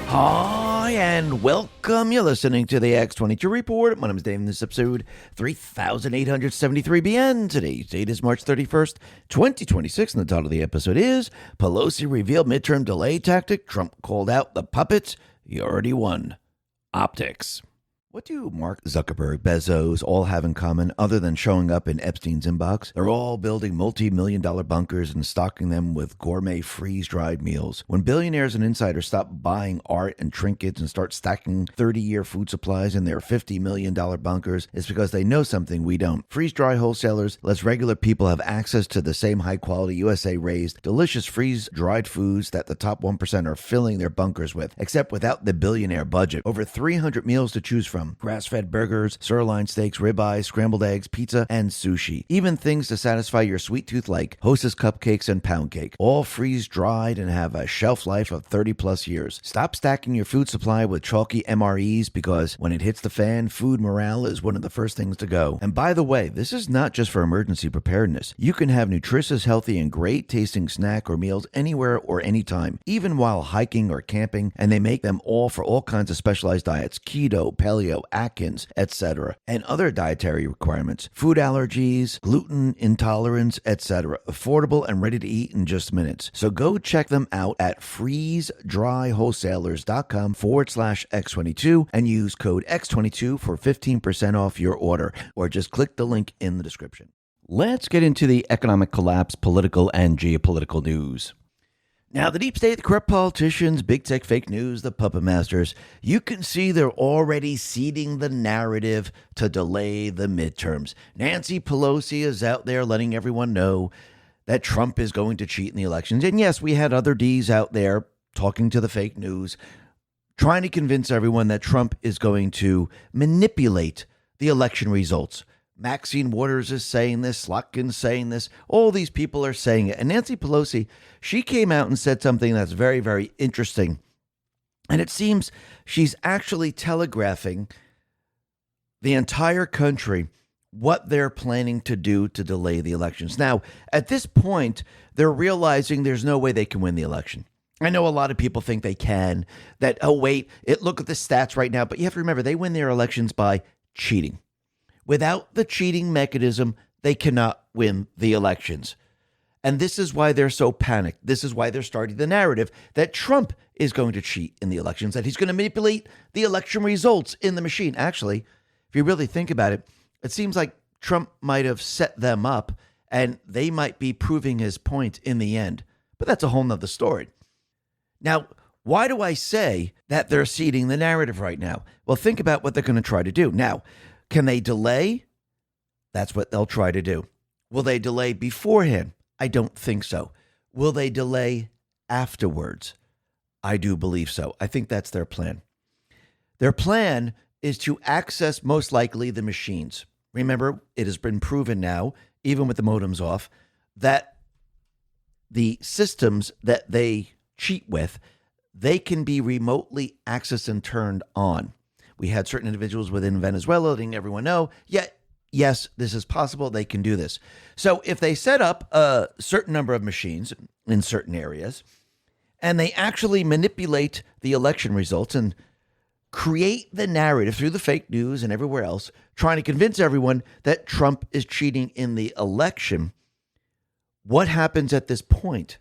Hi, and welcome. You're listening to the X22 Report. My name is Dave, and this is episode 3873BN. Today's date is March 31st, 2026, and the title of the episode is Pelosi Revealed Midterm Delay Tactic. Trump Called Out the Puppets. He Already Won. Optics. What do Mark Zuckerberg, Bezos all have in common other than showing up in Epstein's inbox? They're all building multi-million-dollar bunkers and stocking them with gourmet freeze-dried meals. When billionaires and insiders stop buying art and trinkets and start stacking 30-year food supplies in their $50 million bunkers, it's because they know something we don't. Freeze-dry wholesalers lets regular people have access to the same high-quality USA-raised, delicious freeze-dried foods that the top 1% are filling their bunkers with, except without the billionaire budget. Over 300 meals to choose from. Grass-fed burgers, sirloin steaks, ribeyes, scrambled eggs, pizza, and sushi. Even things to satisfy your sweet tooth like Hostess cupcakes and pound cake. All freeze-dried and have a shelf life of 30-plus years. Stop stacking your food supply with chalky MREs because when it hits the fan, food morale is one of the first things to go. And by the way, this is not just for emergency preparedness. You can have nutritious, healthy, and great-tasting snack or meals anywhere or anytime, even while hiking or camping, and they make them all for all kinds of specialized diets. Keto, paleo, Atkins, etc., and other dietary requirements, food allergies, gluten intolerance, etc. Affordable and ready to eat in just minutes. So go check them out at freezedrywholesalers.com/X22 and use code X22 for 15% off your order, or just click the link in the description. Let's get into the economic collapse, political and geopolitical news. Now, the deep state, the corrupt politicians, big tech fake news, the puppet masters, you can see they're already seeding the narrative to delay the midterms. Nancy Pelosi is out there letting everyone know that Trump is going to cheat in the elections. And yes, we had other Ds out there talking to the fake news, trying to convince everyone that Trump is going to manipulate the election results. Maxine Waters is saying this, Slotkin's saying this, all these people are saying it. And Nancy Pelosi, she came out and said something that's very, very interesting. And it seems she's actually telegraphing the entire country what they're planning to do to delay the elections. Now, at this point, they're realizing there's no way they can win the election. I know a lot of people think they can, that, oh, wait, look at the stats right now. But you have to remember, they win their elections by cheating. Without the cheating mechanism, they cannot win the elections. And this is why they're so panicked. This is why they're starting the narrative that Trump is going to cheat in the elections, that he's going to manipulate the election results in the machine. Actually, if you really think about it, it seems like Trump might have set them up and they might be proving his point in the end. But that's a whole nother story. Now, why do I say that they're seeding the narrative right now? Well, think about what they're going to try to do. Now, can they delay? That's what they'll try to do. Will they delay beforehand? I don't think so. Will they delay afterwards? I do believe so. I think that's their plan. Their plan is to access, most likely, the machines. Remember, it has been proven now, even with the modems off, that the systems that they cheat with, they can be remotely accessed and turned on. We had certain individuals within Venezuela letting everyone know, yes, this is possible. They can do this. So if they set up a certain number of machines in certain areas, and they actually manipulate the election results and create the narrative through the fake news and everywhere else, trying to convince everyone that Trump is cheating in the election, what happens at this point?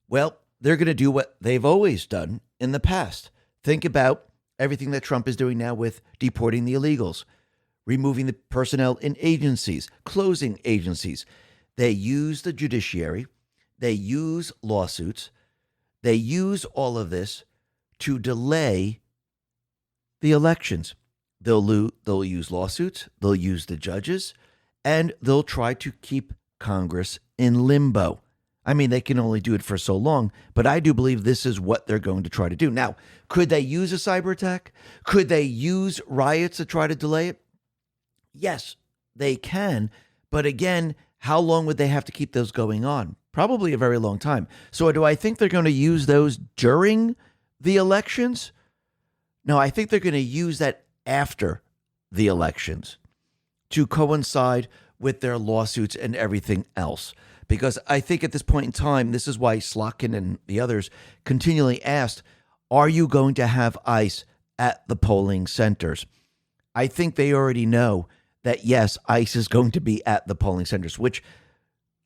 Well, they're going to do what they've always done in the past. Think about everything that Trump is doing now with deporting the illegals, removing the personnel in agencies, closing agencies. They use the judiciary. They use lawsuits. They use all of this to delay the elections. They'll use lawsuits. They'll use the judges, and they'll try to keep Congress in limbo. I mean, they can only do it for so long, but I do believe this is what they're going to try to do. Now, could they use a cyber attack? Could they use riots to try to delay it? Yes, they can. But again, how long would they have to keep those going on? Probably a very long time. So do I think they're going to use those during the elections? No, I think they're going to use that after the elections to coincide with their lawsuits and everything else. Because I think at this point in time, this is why Slotkin and the others continually asked, Are you going to have ICE at the polling centers? I think they already know that, yes, ICE is going to be at the polling centers, which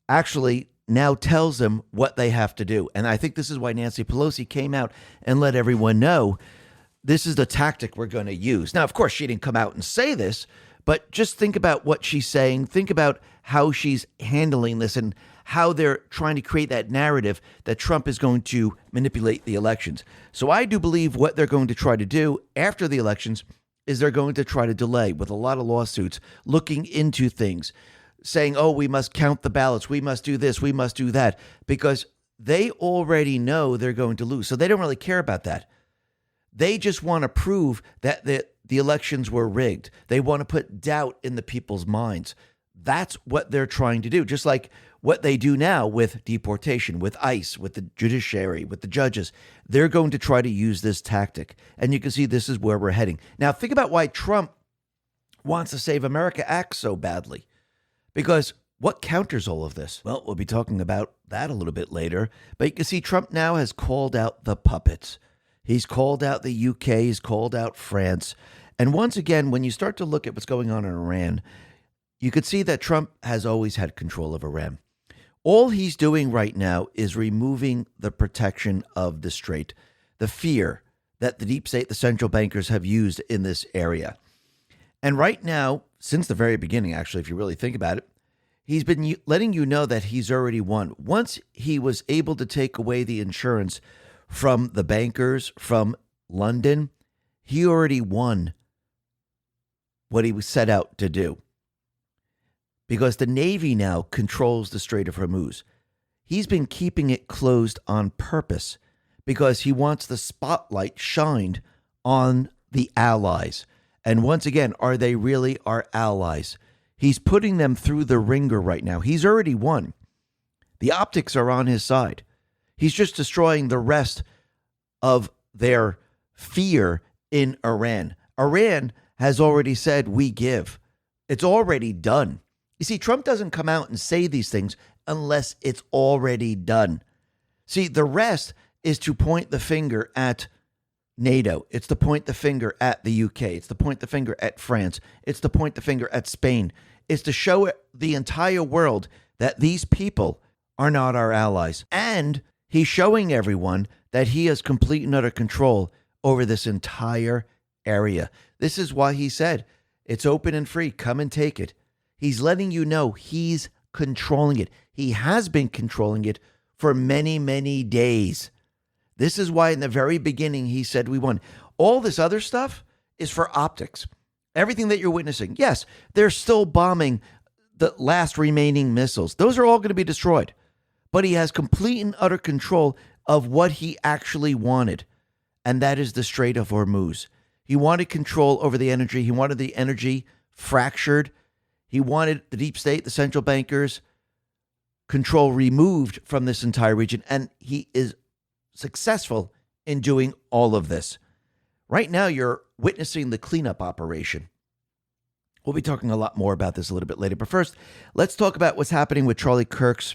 actually now tells them what they have to do. And I think this is why Nancy Pelosi came out and let everyone know this is the tactic we're going to use. Now, of course, she didn't come out and say this, but just think about what she's saying. Think about how she's handling this and how they're trying to create that narrative that Trump is going to manipulate the elections. So I do believe what they're going to try to do after the elections is they're going to try to delay with a lot of lawsuits, looking into things, saying, oh, we must count the ballots, we must do this, we must do that, because they already know they're going to lose. So they don't really care about that. They just want to prove that the elections were rigged. They want to put doubt in the people's minds. That's what they're trying to do, just like what they do now with deportation, with ICE, with the judiciary, with the judges. They're going to try to use this tactic. And you can see this is where we're heading. Now, think about why Trump wants to Save America Act so badly. Because what counters all of this? Well, we'll be talking about that a little bit later. But you can see Trump now has called out the puppets. He's called out the UK. He's called out France. And once again, when you start to look at what's going on in Iran, you could see that Trump has always had control of Iran. All he's doing right now is removing the protection of the strait, the fear that the deep state, the central bankers have used in this area. And right now, since the very beginning, actually, if you really think about it, he's been letting you know that he's already won. Once he was able to take away the insurance from the bankers from London, he already won what he was set out to do. Because the Navy now controls the Strait of Hormuz. He's been keeping it closed on purpose because he wants the spotlight shined on the allies. And once again, are they really our allies? He's putting them through the ringer right now. He's already won. The optics are on his side. He's just destroying the rest of their fear in Iran. Iran has already said, we give. It's already done. You see, Trump doesn't come out and say these things unless it's already done. See, the rest is to point the finger at NATO. It's to point the finger at the UK. It's to point the finger at France. It's to point the finger at Spain. It's to show the entire world that these people are not our allies. And he's showing everyone that he has complete and utter control over this entire area. This is why he said, it's open and free. Come and take it. He's letting you know he's controlling it. He has been controlling it for many, many days. This is why in the very beginning he said we won. All this other stuff is for optics. Everything that you're witnessing. Yes, they're still bombing the last remaining missiles. Those are all going to be destroyed. But he has complete and utter control of what he actually wanted. And that is the Strait of Hormuz. He wanted control over the energy. He wanted the energy fractured. He wanted the deep state, the central bankers, control removed from this entire region. And he is successful in doing all of this. Right now, you're witnessing the cleanup operation. We'll be talking a lot more about this a little bit later. But first, let's talk about what's happening with Charlie Kirk's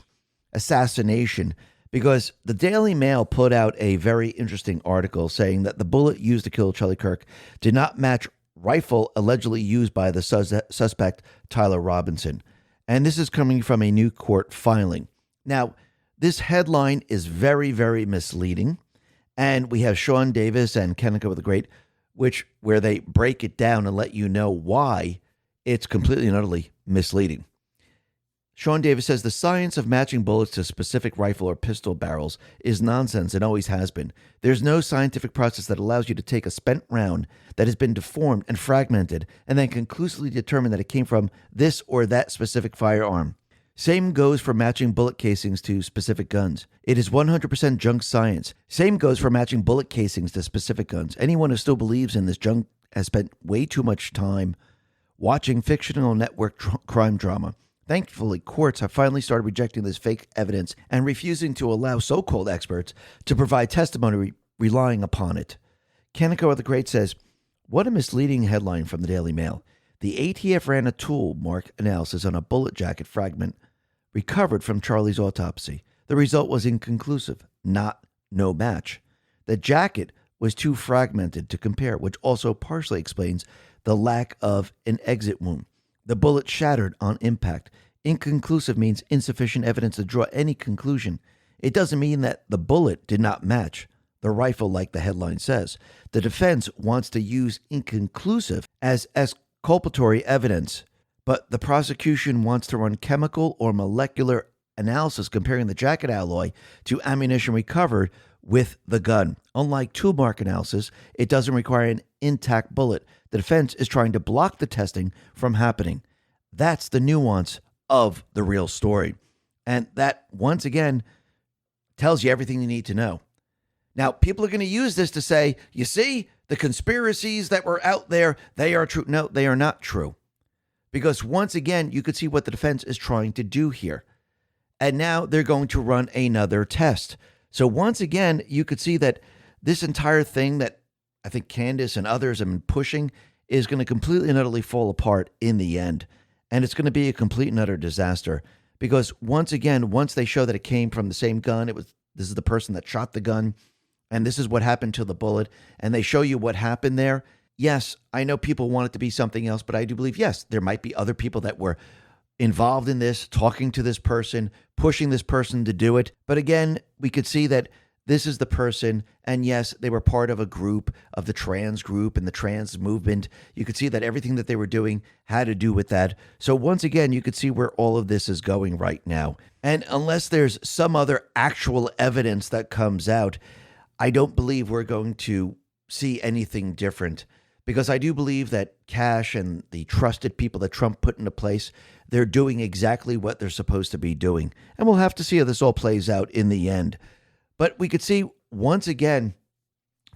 assassination, because the Daily Mail put out a very interesting article saying that the bullet used to kill Charlie Kirk did not match rifle allegedly used by the suspect, Tyler Robinson. And this is coming from a new court filing. Now, this headline is very, very misleading. And we have Sean Davis and Kenneco the Great, where they break it down and let you know why it's completely and utterly misleading. Sean Davis says the science of matching bullets to specific rifle or pistol barrels is nonsense and always has been. There's no scientific process that allows you to take a spent round that has been deformed and fragmented and then conclusively determine that it came from this or that specific firearm. Same goes for matching bullet casings to specific guns. It is 100% junk science. Same goes for matching bullet casings to specific guns. Anyone who still believes in this junk has spent way too much time watching fictional network crime drama. Thankfully, courts have finally started rejecting this fake evidence and refusing to allow so-called experts to provide testimony relying upon it. Kenneco the Great says, what a misleading headline from the Daily Mail. The ATF ran a tool mark analysis on a bullet jacket fragment recovered from Charlie's autopsy. The result was inconclusive, not no match. The jacket was too fragmented to compare, which also partially explains the lack of an exit wound. The bullet shattered on impact. Inconclusive means insufficient evidence to draw any conclusion. It doesn't mean that the bullet did not match the rifle like the headline says. The defense wants to use inconclusive as exculpatory evidence, but the prosecution wants to run chemical or molecular analysis comparing the jacket alloy to ammunition recovered with the gun. Unlike tool mark analysis, it doesn't require an intact bullet. The defense is trying to block the testing from happening. That's the nuance of the real story. And that, once again, tells you everything you need to know. Now, people are going to use this to say, you see, the conspiracies that were out there, they are true. No, they are not true. Because once again, you could see what the defense is trying to do here. And now they're going to run another test. So once again, you could see that this entire thing that I think Candace and others have been pushing is going to completely and utterly fall apart in the end. And it's going to be a complete and utter disaster. Because once again, once they show that it came from the same gun, this is the person that shot the gun, and this is what happened to the bullet, and they show you what happened there. Yes, I know people want it to be something else, but I do believe, yes, there might be other people that were involved in this, talking to this person, pushing this person to do it. But again, we could see that this is the person, and yes, they were part of a group, of the trans group and the trans movement. You could see that everything that they were doing had to do with that. So once again, you could see where all of this is going right now. And unless there's some other actual evidence that comes out, I don't believe we're going to see anything different, because I do believe that Cash and the trusted people that Trump put into place, they're doing exactly what they're supposed to be doing. And we'll have to see how this all plays out in the end. But we could see, once again,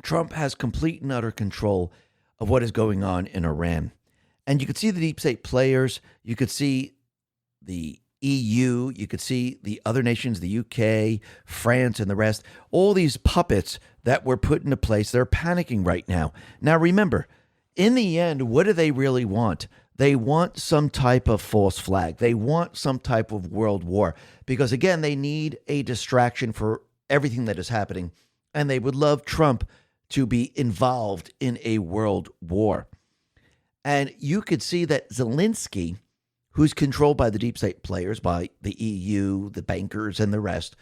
Trump has complete and utter control of what is going on in Iran. And you could see the deep state players. You could see the EU. You could see the other nations, the UK, France, and the rest. All these puppets that were put into place, they're panicking right now. Now, remember, in the end, what do they really want? They want some type of false flag. They want some type of world war. Because, again, they need a distraction for everything that is happening, and they would love Trump to be involved in a world war. And you could see that Zelensky, who's controlled by the deep state players, by the EU, the bankers, and the rest,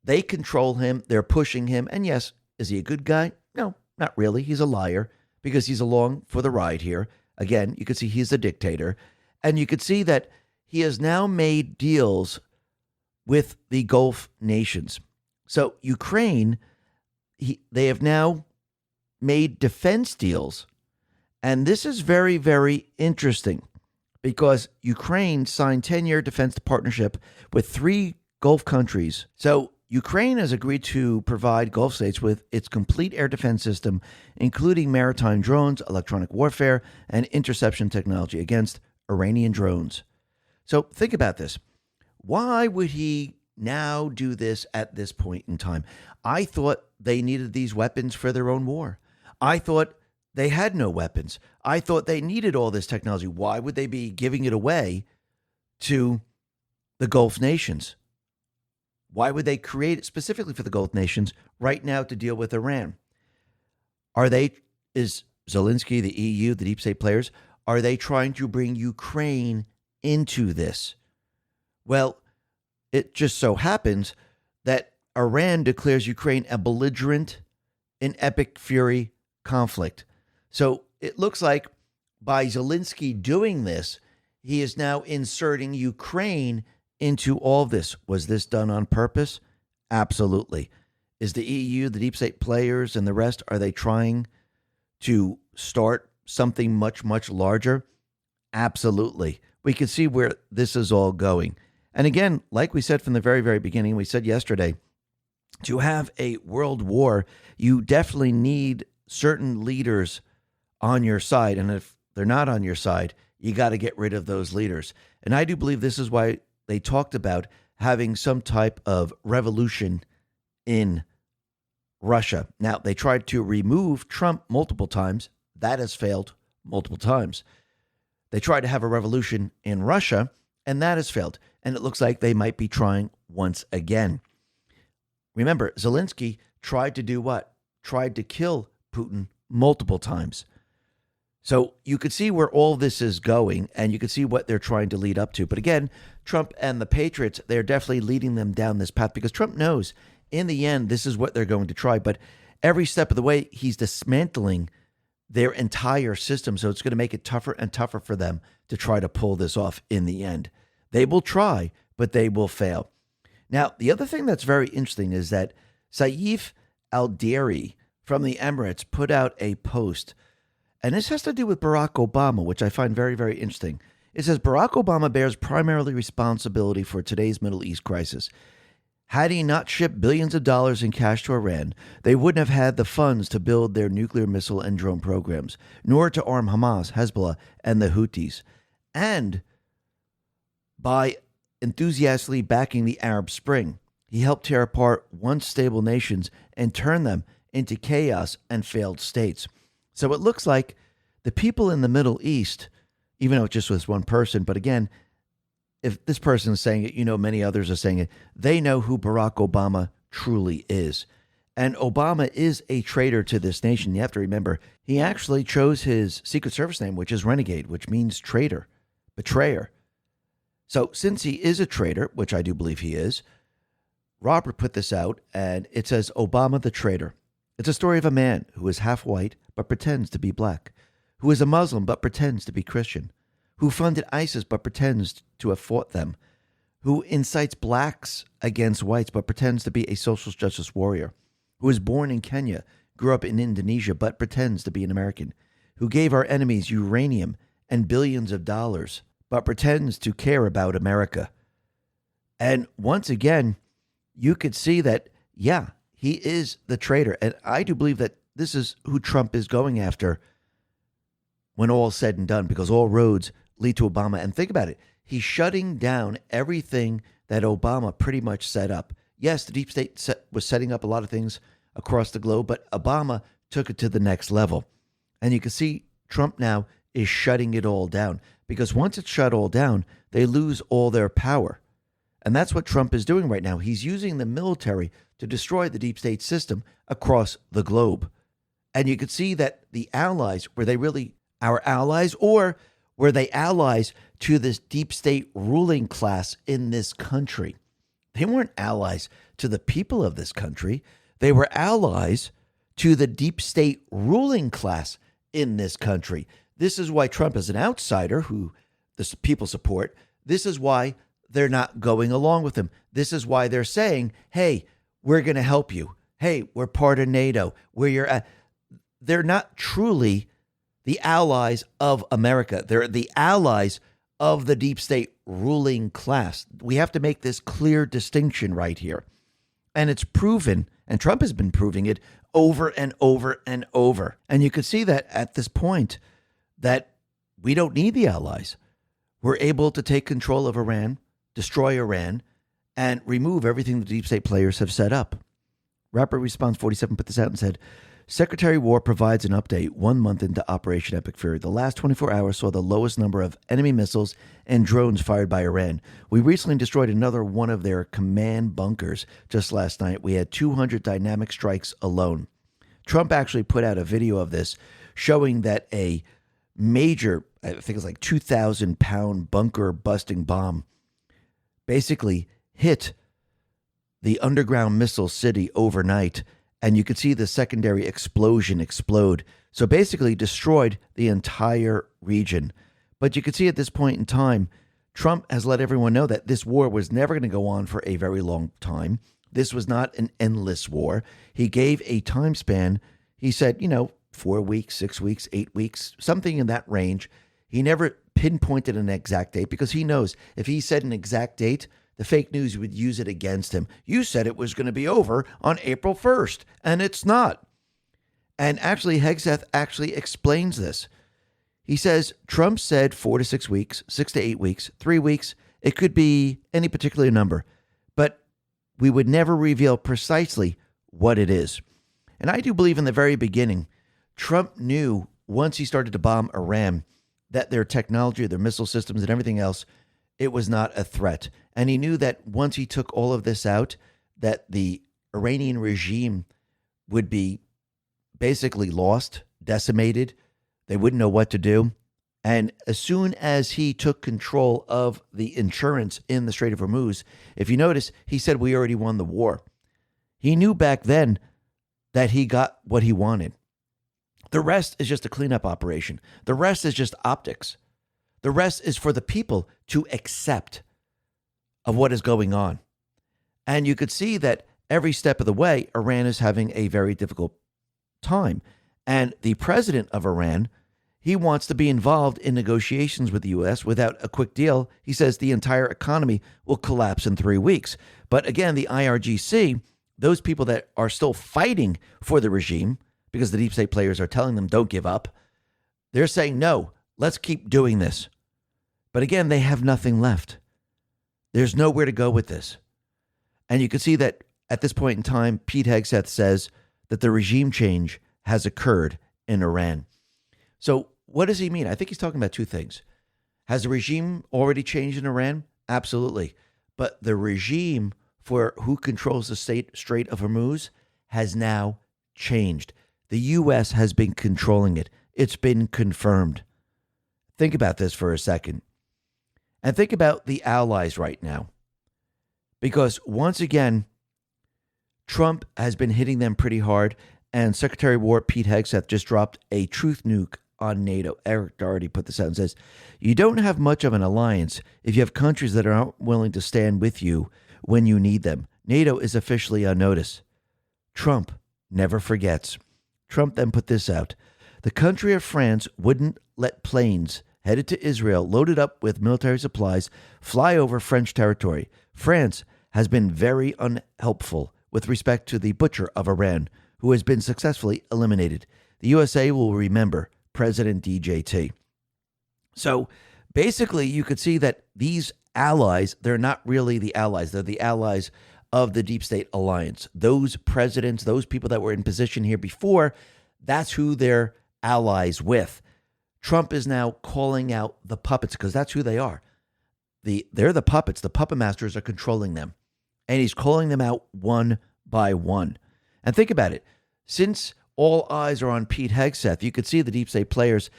they control him, they're pushing him, and yes, is he a good guy? No, not really. He's a liar, because he's along for the ride here. Again, you could see he's a dictator, and you could see that he has now made deals with the Gulf nations. So Ukraine, they have now made defense deals. And this is very, very interesting, because Ukraine signed 10-year defense partnership with 3 Gulf countries. So Ukraine has agreed to provide Gulf states with its complete air defense system, including maritime drones, electronic warfare, and interception technology against Iranian drones. So think about this. Why would he now do this at this point in time? I thought they needed these weapons for their own war. I thought they had no weapons. I thought they needed all this technology. Why would they be giving it away to the Gulf nations? Why would they create it specifically for the Gulf nations right now to deal with Iran? Is Zelensky, the EU, the deep state players, are they trying to bring Ukraine into this? Well, it just so happens that Iran declares Ukraine a belligerent in epic fury conflict. So it looks like by Zelensky doing this, he is now inserting Ukraine into all of this. Was this done on purpose? Absolutely. Is the EU, the deep state players, and the rest, are they trying to start something much, much larger? Absolutely. We can see where this is all going. And again, like we said from the very, very beginning, we said yesterday, to have a world war, you definitely need certain leaders on your side. And if they're not on your side, you got to get rid of those leaders. And I do believe this is why they talked about having some type of revolution in Russia. Now, they tried to remove Trump multiple times. That has failed multiple times. They tried to have a revolution in Russia, and that has failed. And it looks like they might be trying once again. Remember, Zelensky tried to do what? tried to kill Putin multiple times. So you could see where all this is going, and you could see what they're trying to lead up to. But again, Trump and the Patriots, they're definitely leading them down this path because Trump knows in the end, this is what they're going to try. But every step of the way, he's dismantling their entire system. So it's going to make it tougher and tougher for them to try to pull this off in the end. They will try, but they will fail. Now, the other thing that's very interesting is that Saif al-Deri from the Emirates put out a post, and this has to do with Barack Obama, which I find very, very interesting. It says, Barack Obama bears primarily responsibility for today's Middle East crisis. Had he not shipped billions of dollars in cash to Iran, they wouldn't have had the funds to build their nuclear missile and drone programs, nor to arm Hamas, Hezbollah, and the Houthis. And by enthusiastically backing the Arab Spring, he helped tear apart once stable nations and turn them into chaos and failed states. So it looks like the people in the Middle East, even though it just was one person, but again, if this person is saying it, many others are saying it, they know who Barack Obama truly is. And Obama is a traitor to this nation. You have to remember, he actually chose his Secret Service name, which is Renegade, which means traitor, betrayer. So since he is a traitor, which I do believe he is, Robert put this out, and it says, Obama the traitor. It's a story of a man who is half white but pretends to be black, who is a Muslim but pretends to be Christian, who funded ISIS but pretends to have fought them, who incites blacks against whites but pretends to be a social justice warrior, who was born in Kenya, grew up in Indonesia but pretends to be an American, who gave our enemies uranium and billions of dollars but pretends to care about America. And once again, you could see that, yeah, he is the traitor. And I do believe that this is who Trump is going after when all's said and done, because all roads lead to Obama. And think about it. He's shutting down everything that Obama pretty much set up. Yes, the deep state was setting up a lot of things across the globe, but Obama took it to the next level. And you can see Trump now is shutting it all down, because once it's shut all down, they lose all their power. And that's what Trump is doing right now. He's using the military to destroy the deep state system across the globe. And you could see that the allies, were they really our allies, or were they allies to this deep state ruling class in this country? They weren't allies to the people of this country. They were allies to the deep state ruling class in this country. This is why Trump is an outsider who the people support. This is why they're not going along with him. This is why they're saying, hey, we're going to help you. Hey, we're part of NATO. They're not truly the allies of America. They're the allies of the deep state ruling class. We have to make this clear distinction right here. And it's proven, and Trump has been proving it over and over and over. And you could see that at this point that we don't need the allies. We're able to take control of Iran, destroy Iran, and remove everything the deep state players have set up. Rapper Response 47 put this out and said, Secretary War provides an update 1 month into Operation Epic Fury. The last 24 hours saw the lowest number of enemy missiles and drones fired by Iran. We recently destroyed another one of their command bunkers. Just last night, we had 200 dynamic strikes alone. Trump actually put out a video of this showing that a major, I think it's like 2,000-pound bunker-busting bomb basically hit the underground missile city overnight, and you could see the secondary explosion explode. So basically destroyed the entire region. But you could see at this point in time, Trump has let everyone know that this war was never going to go on for a very long time. This was not an endless war. He gave a time span. He said, 4 weeks, 6 weeks, 8 weeks, something in that range. He never pinpointed an exact date because he knows if he said an exact date, the fake news would use it against him. You said it was going to be over on April 1st, and it's not. And actually, Hegseth actually explains this. He says, Trump said 4 to 6 weeks, 6 to 8 weeks, 3 weeks. It could be any particular number, but we would never reveal precisely what it is. And I do believe in the very beginning, Trump knew once he started to bomb Iran that their technology, their missile systems and everything else, it was not a threat. And he knew that once he took all of this out, that the Iranian regime would be basically lost, decimated. They wouldn't know what to do. And as soon as he took control of the insurance in the Strait of Hormuz, if you notice, he said we already won the war. He knew back then that he got what he wanted. The rest is just a cleanup operation. The rest is just optics. The rest is for the people to accept of what is going on. And you could see that every step of the way, Iran is having a very difficult time. And the president of Iran, he wants to be involved in negotiations with the U.S. Without a quick deal, he says the entire economy will collapse in 3 weeks. But again, the IRGC, those people that are still fighting for the regime, because the deep state players are telling them don't give up, they're saying, no, let's keep doing this. But again, they have nothing left. There's nowhere to go with this. And you can see that at this point in time, Pete Hegseth says that the regime change has occurred in Iran. So what does he mean? I think he's talking about two things. Has the regime already changed in Iran? Absolutely. But the regime for who controls the Strait of Hormuz has now changed. The U.S. has been controlling it. It's been confirmed. Think about this for a second. And think about the allies right now. Because once again, Trump has been hitting them pretty hard. And Secretary of War Pete Hegseth just dropped a truth nuke on NATO. Eric Doherty put this out and says, you don't have much of an alliance if you have countries that aren't willing to stand with you when you need them. NATO is officially on notice. Trump never forgets. Trump then put this out. The country of France wouldn't let planes headed to Israel loaded up with military supplies fly over French territory. France has been very unhelpful with respect to the butcher of Iran, who has been successfully eliminated. The USA will remember President DJT. So basically, you could see that these allies, they're not really the allies. They're the allies of the deep state alliance. Those presidents, those people that were in position here before, that's who they're allies with. Trump is now calling out the puppets because that's who they are. They're the puppets. The puppet masters are controlling them. And he's calling them out one by one. And think about it. Since all eyes are on Pete Hegseth, you could see the deep state players.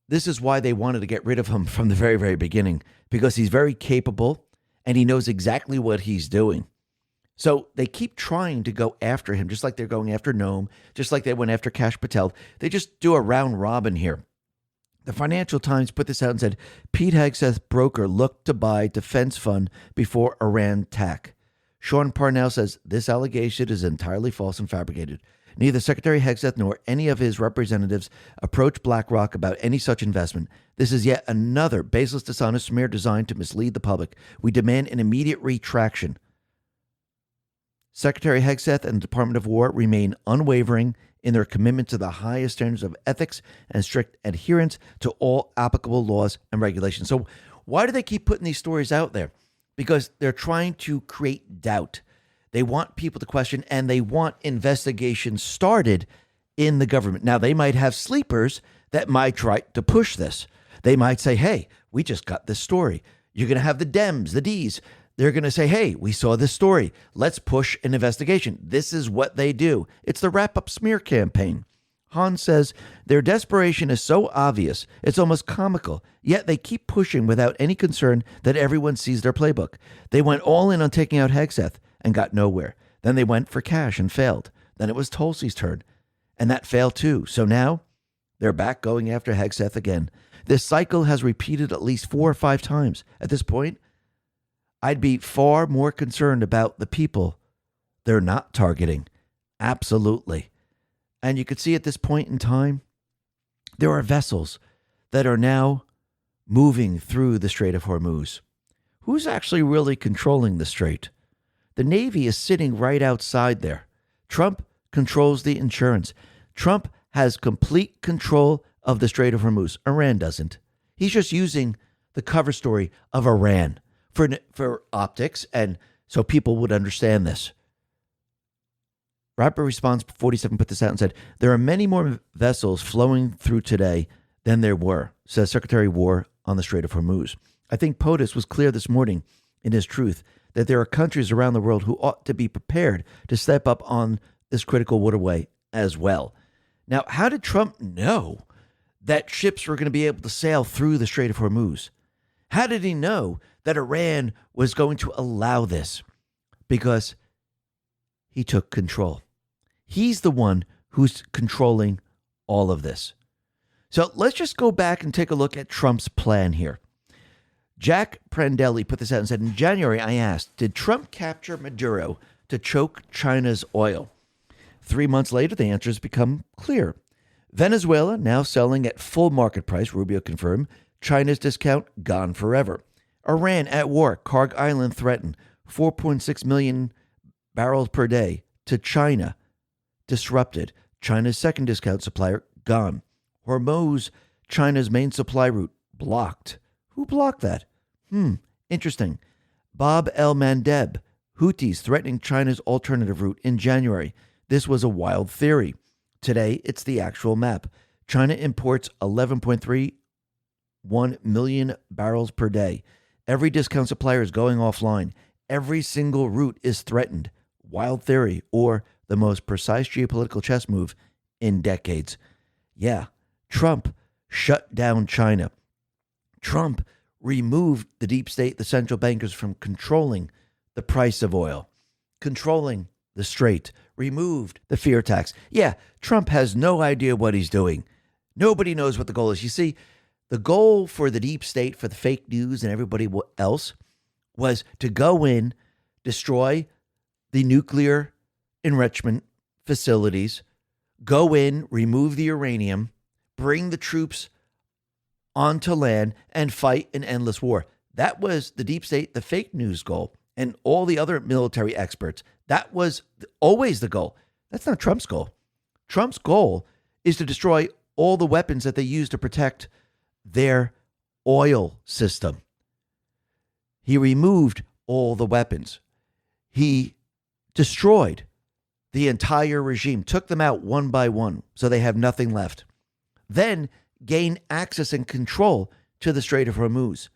This is why they wanted to get rid of him from the very, very beginning, because he's very capable and he knows exactly what he's doing. So they keep trying to go after him, just like they're going after Noam, just like they went after Kash Patel. They just do a round robin here. The Financial Times put this out and said, Pete Hegseth broker looked to buy defense fund before Iran attack. Sean Parnell says this allegation is entirely false and fabricated. Neither Secretary Hegseth nor any of his representatives approached BlackRock about any such investment. This is yet another baseless, dishonest smear designed to mislead the public. We demand an immediate retraction. Secretary Hegseth and the Department of War remain unwavering in their commitment to the highest standards of ethics and strict adherence to all applicable laws and regulations. So why do they keep putting these stories out there? Because they're trying to create doubt. They want people to question, and they want investigations started in the government. Now, they might have sleepers that might try to push this. They might say, hey, we just got this story. You're going to have the Dems, the Ds. They're going to say, hey, we saw this story. Let's push an investigation. This is what they do. It's the wrap-up smear campaign. Hans says their desperation is so obvious, it's almost comical, yet they keep pushing without any concern that everyone sees their playbook. They went all in on taking out Hegseth and got nowhere. Then they went for Kash and failed. Then it was Tulsi's turn, and that failed too. So now they're back going after Hegseth again. This cycle has repeated at least 4 or 5 times. At this point, I'd be far more concerned about the people they're not targeting. Absolutely. And you could see at this point in time, there are vessels that are now moving through the Strait of Hormuz. Who's actually really controlling the strait? The Navy is sitting right outside there. Trump controls the insurance. Trump has complete control of the Strait of Hormuz. Iran doesn't. He's just using the cover story of Iran for optics, and so people would understand this. Rapid Response 47 put this out and said, there are many more vessels flowing through today than there were, says Secretary of War on the Strait of Hormuz. I think POTUS was clear this morning in his truth that there are countries around the world who ought to be prepared to step up on this critical waterway as well. Now, how did Trump know that ships were going to be able to sail through the Strait of Hormuz? How did he know that Iran was going to allow this? Because he took control. He's the one who's controlling all of this. So let's just go back and take a look at Trump's plan here. Jack Prandelli put this out and said, in January, I asked, did Trump capture Maduro to choke China's oil? 3 months later, the answer has become clear. Venezuela now selling at full market price, Rubio confirmed. China's discount gone forever. Iran at war, Karg Island threatened. 4.6 million barrels per day to China disrupted. China's second discount supplier gone. Hormuz, China's main supply route, blocked. Who blocked that? Interesting. Bab el-Mandeb, Houthis threatening China's alternative route in January. This was a wild theory. Today, it's the actual map. China imports 11.31 million barrels per day. Every discount supplier is going offline. Every single route is threatened. Wild theory, or the most precise geopolitical chess move in decades. Yeah, Trump shut down China. Trump removed the deep state, the central bankers, from controlling the price of oil, controlling the strait, removed the fear tax. Yeah, Trump has no idea what he's doing. Nobody knows what the goal is. You see, the goal for the deep state, for the fake news and everybody else, was to go in, destroy the nuclear enrichment facilities, go in, remove the uranium, bring the troops onto land, and fight an endless war. That was the deep state, the fake news goal, and all the other military experts. That was always the goal. That's not Trump's goal. Trump's goal is to destroy all the weapons that they use to protect their oil system. He removed all the weapons. He destroyed the entire regime, took them out one by one, so they have nothing left. Then gain access and control to the Strait of Hormuz.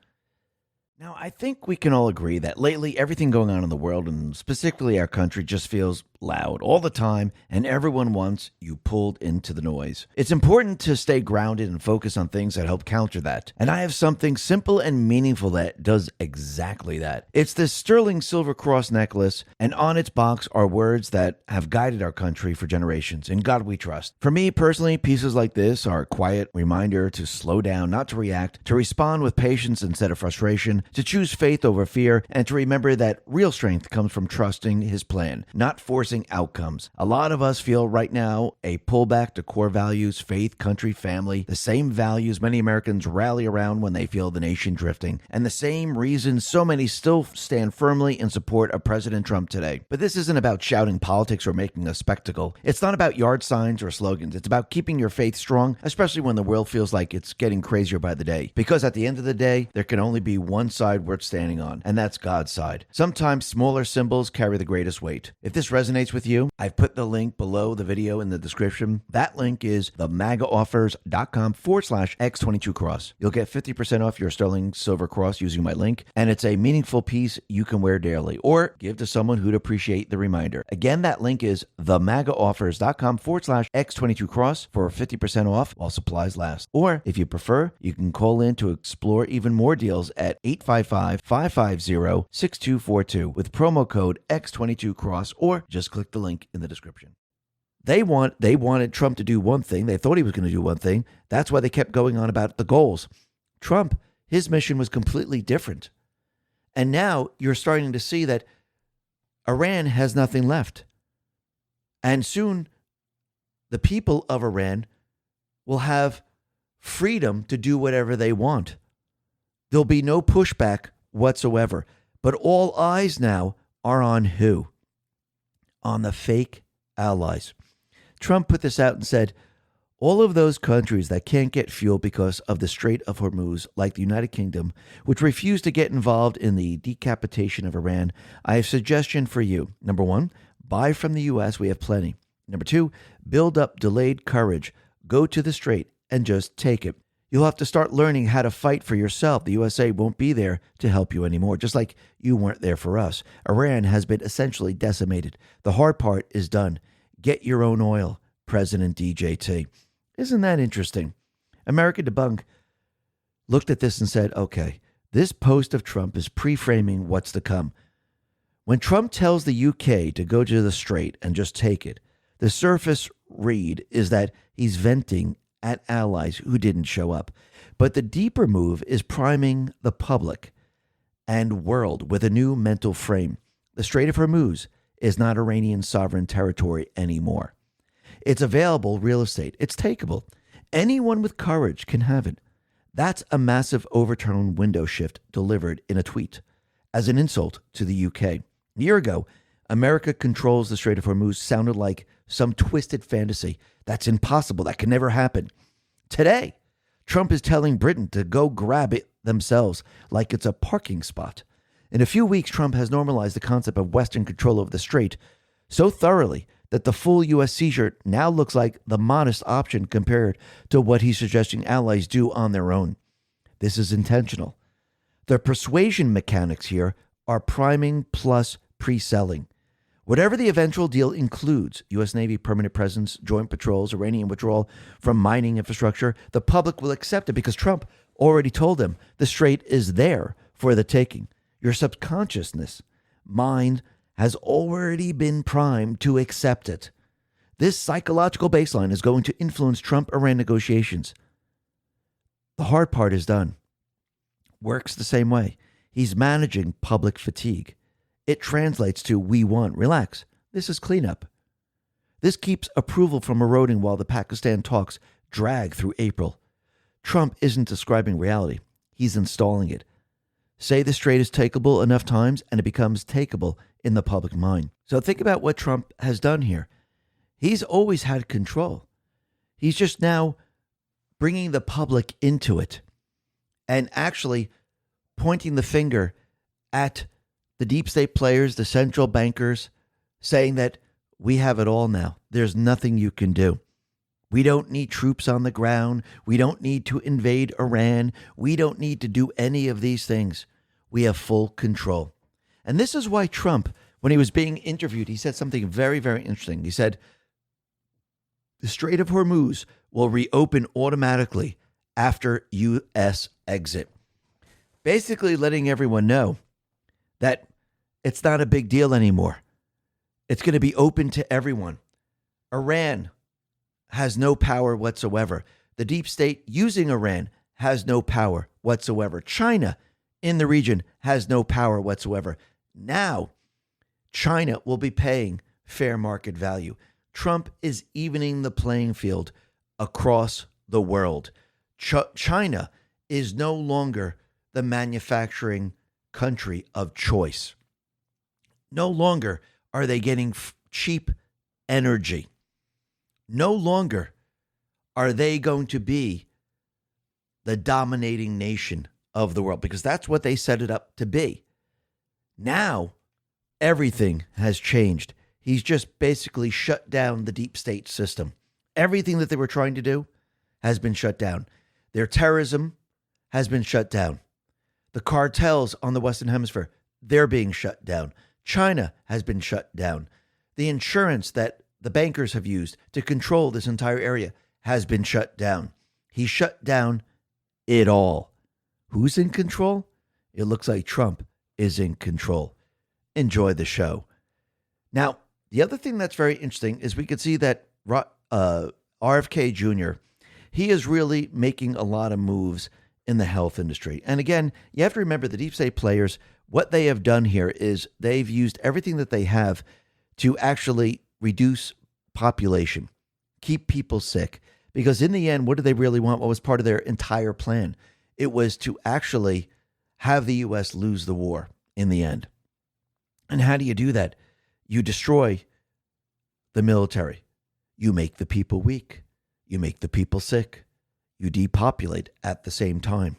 Now, I think we can all agree that lately everything going on in the world, and specifically our country, just feels loud all the time, and everyone wants you pulled into the noise. It's important to stay grounded and focus on things that help counter that. And I have something simple and meaningful that does exactly that. It's this sterling silver cross necklace, and on its box are words that have guided our country for generations. In God we trust. For me personally, pieces like this are a quiet reminder to slow down, not to react, to respond with patience instead of frustration, to choose faith over fear, and to remember that real strength comes from trusting his plan, not forcing outcomes. A lot of us feel right now a pullback to core values, faith, country, family, the same values many Americans rally around when they feel the nation drifting, and the same reasons so many still stand firmly in support of President Trump today. But this isn't about shouting politics or making a spectacle. It's not about yard signs or slogans. It's about keeping your faith strong, especially when the world feels like it's getting crazier by the day. Because at the end of the day, there can only be one side worth standing on, and that's God's side. Sometimes smaller symbols carry the greatest weight. If this resonates with you, I've put the link below the video in the description. That link is themagaoffers.com/X22 cross. You'll get 50% off your sterling silver cross using my link, and it's a meaningful piece you can wear daily or give to someone who'd appreciate the reminder. Again, that link is themagaoffers.com/X22 cross for 50% off while supplies last. Or if you prefer, you can call in to explore even more deals at 855-550-6242 with promo code X22 cross, or just click the link in the description. They wanted Trump to do one thing. They thought he was going to do one thing. That's why they kept going on about the goals. Trump, his mission was completely different. And now you're starting to see that Iran has nothing left. And soon the people of Iran will have freedom to do whatever they want. There'll be no pushback whatsoever. But all eyes now are on who? On the fake allies. Trump put this out and said, all of those countries that can't get fuel because of the Strait of Hormuz, like the United Kingdom, which refuse to get involved in the decapitation of Iran, I have a suggestion for you. Number one, buy from the U.S. We have plenty. Number two, build up delayed courage. Go to the Strait and just take it. You'll have to start learning how to fight for yourself. The USA won't be there to help you anymore, just like you weren't there for us. Iran has been essentially decimated. The hard part is done. Get your own oil. President DJT. Isn't that interesting? America Debunk looked at this and said, okay, this post of Trump is pre-framing what's to come. When Trump tells the UK to go to the Strait and just take it, the surface read is that he's venting at allies who didn't show up. But the deeper move is priming the public and world with a new mental frame. The Strait of Hormuz is not Iranian sovereign territory anymore. It's available real estate. It's takeable. Anyone with courage can have it. That's a massive overturned window shift delivered in a tweet as an insult to the UK. A year ago, America controls the Strait of Hormuz sounded like some twisted fantasy. That's impossible. That can never happen. Today, Trump is telling Britain to go grab it themselves like it's a parking spot. In a few weeks, Trump has normalized the concept of Western control over the Strait so thoroughly that the full U.S. seizure now looks like the modest option compared to what he's suggesting allies do on their own. This is intentional. The persuasion mechanics here are priming plus pre-selling. Whatever the eventual deal includes, U.S. Navy permanent presence, joint patrols, Iranian withdrawal from mining infrastructure, the public will accept it because Trump already told them the Strait is there for the taking. Your subconsciousness mind has already been primed to accept it. This psychological baseline is going to influence Trump-Iran negotiations. The hard part is done. Works the same way. He's managing public fatigue. It translates to we won. Relax. This is cleanup. This keeps approval from eroding while the Pakistan talks drag through April. Trump isn't describing reality. He's installing it. Say the Strait is takeable enough times and it becomes takeable in the public mind. So think about what Trump has done here. He's always had control. He's just now bringing the public into it and actually pointing the finger at the deep state players, the central bankers, saying that we have it all now. There's nothing you can do. We don't need troops on the ground. We don't need to invade Iran. We don't need to do any of these things. We have full control. And this is why Trump, when he was being interviewed, he said something very, very interesting. He said, the Strait of Hormuz will reopen automatically after U.S. exit. Basically letting everyone know that it's not a big deal anymore. It's going to be open to everyone. Iran has no power whatsoever. The deep state using Iran has no power whatsoever. China in the region has no power whatsoever. Now, China will be paying fair market value. Trump is evening the playing field across the world. China is no longer the manufacturing country of choice. No longer are they getting cheap energy. No longer are they going to be the dominating nation of the world, because that's what they set it up to be. Now, everything has changed. He's just basically shut down the deep state system. Everything that they were trying to do has been shut down. Their terrorism has been shut down. The cartels on the Western Hemisphere, they're being shut down. China has been shut down. The insurance that the bankers have used to control this entire area has been shut down. He shut down it all. Who's in control? It looks like Trump is in control. Enjoy the show. Now, the other thing that's very interesting is we could see that RFK Jr., he is really making a lot of moves in the health industry. And again, you have to remember the deep state players, what they have done here is they've used everything that they have to actually reduce population, keep people sick. Because in the end, what do they really want? What was part of their entire plan? It was to actually have the U.S. lose the war in the end. And how do you do that? You destroy the military. You make the people weak. You make the people sick. You depopulate at the same time.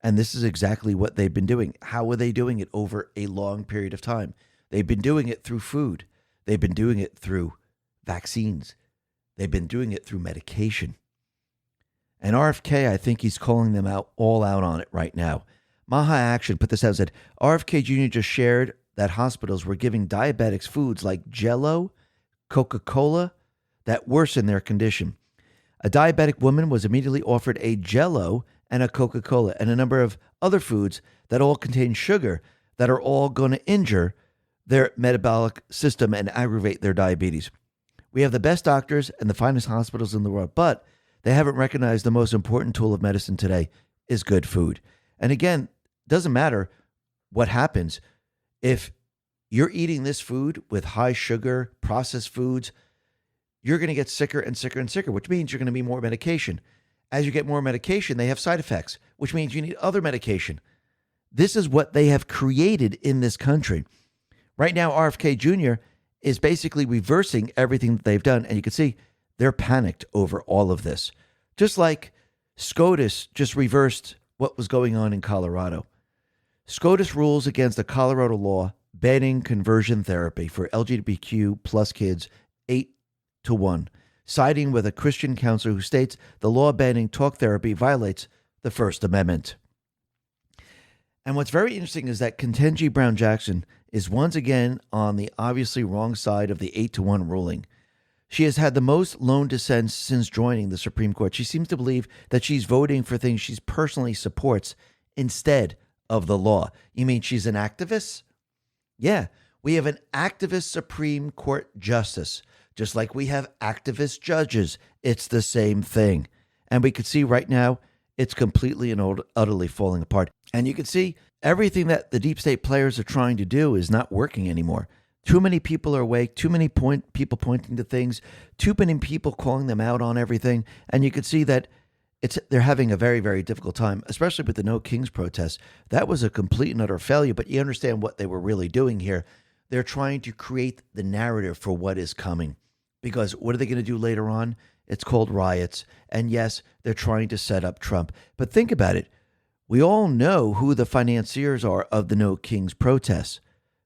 And this is exactly what they've been doing. How are they doing it over a long period of time? They've been doing it through food. They've been doing it through vaccines. They've been doing it through medication. And RFK, I think he's calling them out all out on it right now. Maha Action put this out and said, RFK Jr. just shared that hospitals were giving diabetics foods like Jell-O, Coca-Cola, that worsen their condition. A diabetic woman was immediately offered a Jell-O and a Coca-Cola and a number of other foods that all contain sugar that are all going to injure their metabolic system and aggravate their diabetes. We have the best doctors and the finest hospitals in the world, but they haven't recognized the most important tool of medicine today is good food. And again, it doesn't matter what happens. If you're eating this food with high sugar, processed foods, you're going to get sicker and sicker and sicker, which means you're going to need more medication. As you get more medication, they have side effects, which means you need other medication. This is what they have created in this country. Right now, RFK Jr. is basically reversing everything that they've done. And you can see they're panicked over all of this. Just like SCOTUS just reversed what was going on in Colorado. SCOTUS rules against a Colorado law banning conversion therapy for LGBTQ plus kids 8-1, siding with a Christian counselor who states the law banning talk therapy violates the First Amendment. And what's very interesting is that Ketanji Brown Jackson is once again on the obviously wrong side of the 8-1 ruling. She has had the most lone dissents since joining the Supreme Court. She seems to believe that she's voting for things she personally supports instead of the law. You mean she's an activist? Yeah, we have an activist Supreme Court justice, just like we have activist judges. It's the same thing. And we could see right now it's completely and utterly falling apart. And you can see everything that the deep state players are trying to do is not working anymore. Too many people are awake, too many people pointing to things, too many people calling them out on everything. And you can see that they're having a very, very difficult time, especially with the No Kings protests. That was a complete and utter failure, but you understand what they were really doing here. They're trying to create the narrative for what is coming. Because what are they going to do later on? It's called riots. And yes, they're trying to set up Trump. But think about it. We all know who the financiers are of the No Kings protests.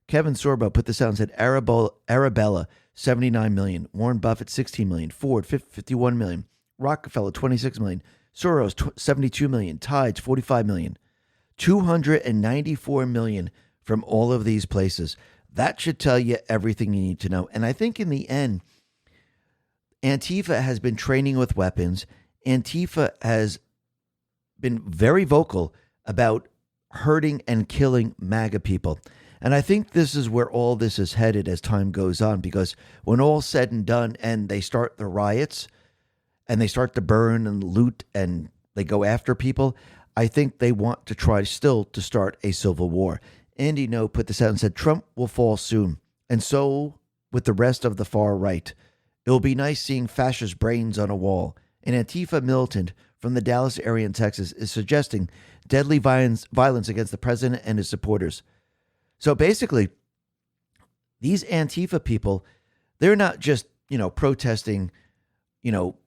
Kevin Sorbo put this out and said Arabella, $79 million, Warren Buffett, $16 million, Ford, $51 million, Rockefeller, $26 million, Soros, $72 million, Tides, $45 million, $294 million from all of these places. That should tell you everything you need to know. And I think in the end, Antifa has been training with weapons. Antifa has been very vocal about hurting and killing MAGA people. And I think this is where all this is headed as time goes on, because when all's said and done and they start the riots and they start to burn and loot and they go after people, I think they want to try still to start a civil war. Andy No put this out and said, Trump will fall soon. And so with the rest of the far right. It will be nice seeing fascist brains on a wall. An Antifa militant from the Dallas area in Texas is suggesting deadly violence against the president and his supporters. So basically, these Antifa people, they're not just, protesting,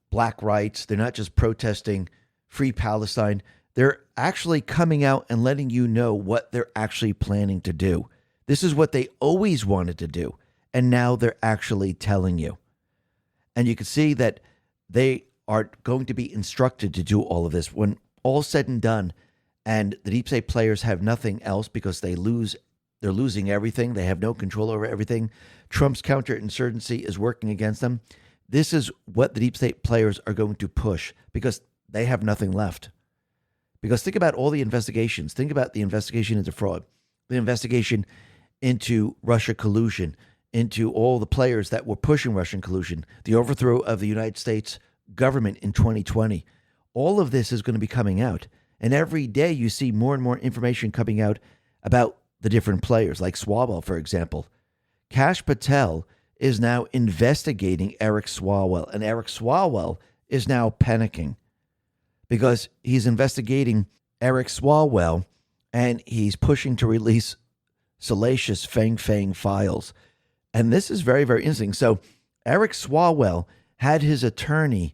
black rights. They're not just protesting free Palestine. They're actually coming out and letting you know what they're actually planning to do. This is what they always wanted to do. And now they're actually telling you. And you can see that they are going to be instructed to do all of this. When all's said and done, and the deep state players have nothing else because they're losing everything. They have no control over everything. Trump's counterinsurgency is working against them. This is what the deep state players are going to push because they have nothing left. Because think about all the investigations. Think about the investigation into fraud, the investigation into Russia collusion, into all the players that were pushing Russian collusion, the overthrow of the United States government in 2020. All of this is going to be coming out. And every day you see more and more information coming out about the different players, like Swalwell, for example. Kash Patel is now investigating Eric Swalwell, and Eric Swalwell is now panicking because he's investigating Eric Swalwell and he's pushing to release salacious Fang files. And this is very, very interesting. So Eric Swalwell had his attorney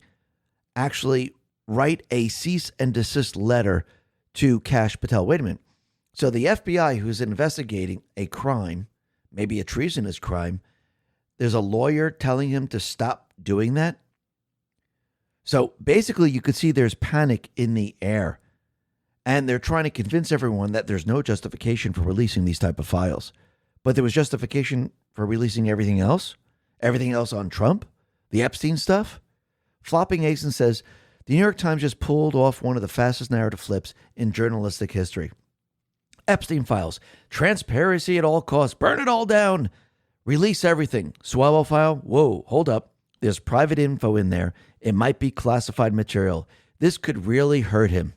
actually write a cease and desist letter to Kash Patel. Wait a minute. So the FBI, who's investigating a crime, maybe a treasonous crime, there's a lawyer telling him to stop doing that. So basically you could see there's panic in the air. And they're trying to convince everyone that there's no justification for releasing these type of files. But there was justification for releasing everything else on Trump, The Epstein stuff? Flopping Asen says, the New York Times just pulled off one of the fastest narrative flips in journalistic history. Epstein files. Transparency at all costs. Burn it all down. Release everything. Swallow file. Whoa, hold up. There's private info in there. It might be classified material. This could really hurt him.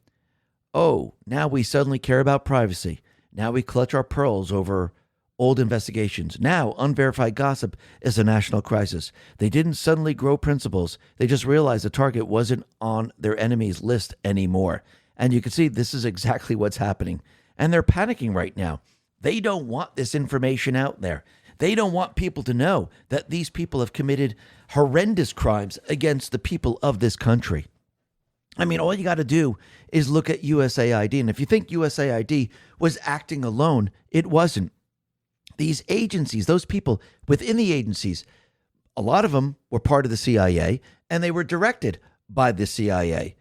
Oh, now we suddenly care about privacy. Now we clutch our pearls over old investigations. Now unverified gossip is a national crisis. They didn't suddenly grow principles. They just realized the target wasn't on their enemy's list anymore. And you can see this is exactly what's happening. And they're panicking right now. They don't want this information out there. They don't want people to know that these people have committed horrendous crimes against the people of this country. I mean, all you got to do is look at USAID. And if you think USAID was acting alone, it wasn't. These agencies, those people within the agencies, a lot of them were part of the CIA, and they were directed by the CIA.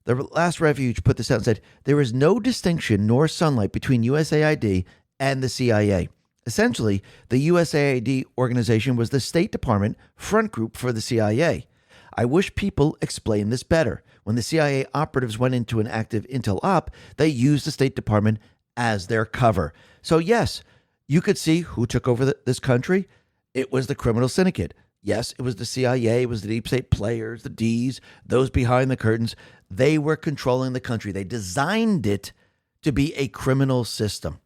The Last Refuge put this out and said, there is no distinction nor sunlight between USAID and the CIA. Essentially, the USAID organization was the State Department front group for the CIA. I wish people explained this better. When the CIA operatives went into an active intel op, they used the State Department as their cover. So yes, you could see who took over this country. It was the criminal syndicate. Yes, it was the CIA, it was the deep state players, the Ds, those behind the curtains. They were controlling the country. They designed it to be a criminal system.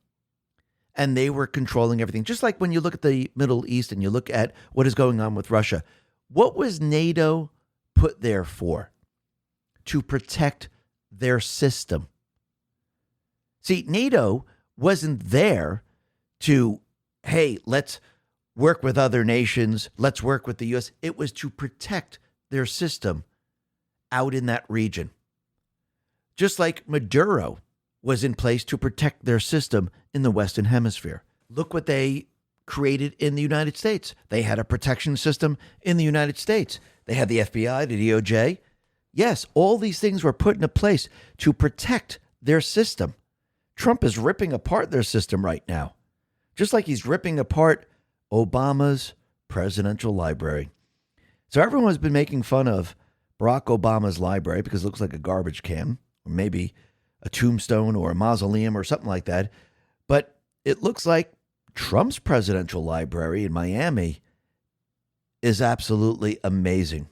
And they were controlling everything. Just like when you look at the Middle East and you look at what is going on with Russia. What was NATO put there for? To protect their system. See, NATO wasn't there to, hey, let's work with other nations, let's work with the U.S. It was to protect their system out in that region. Just like Maduro was in place to protect their system in the Western Hemisphere. Look what they created in the United States. They had a protection system in the United States. They had the FBI, the DOJ. Yes, all these things were put into place to protect their system. Trump is ripping apart their system right now, just like he's ripping apart Obama's presidential library. So everyone has been making fun of Barack Obama's library because it looks like a garbage can, or maybe a tombstone or a mausoleum or something like that. But it looks like Trump's presidential library in Miami is absolutely amazing.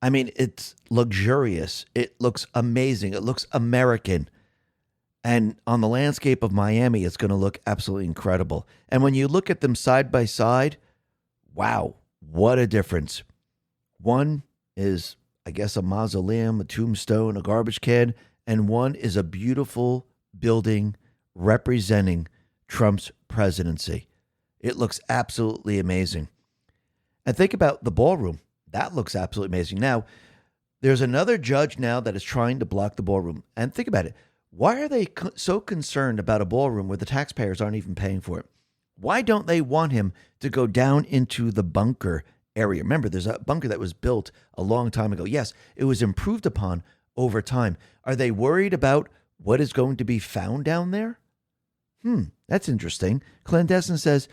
I mean, it's luxurious. It looks amazing. It looks American. And on the landscape of Miami, it's going to look absolutely incredible. And when you look at them side by side, wow, what a difference. One is, I guess, a mausoleum, a tombstone, a garbage can, and one is a beautiful building representing Trump's presidency. It looks absolutely amazing. And think about the ballroom. That looks absolutely amazing. Now, there's another judge now that is trying to block the ballroom. And think about it. Why are they so concerned about a ballroom where the taxpayers aren't even paying for it? Why don't they want him to go down into the bunker area? Remember, there's a bunker that was built a long time ago. Yes, it was improved upon over time. Are they worried about what is going to be found down there? That's interesting. Clandestine says,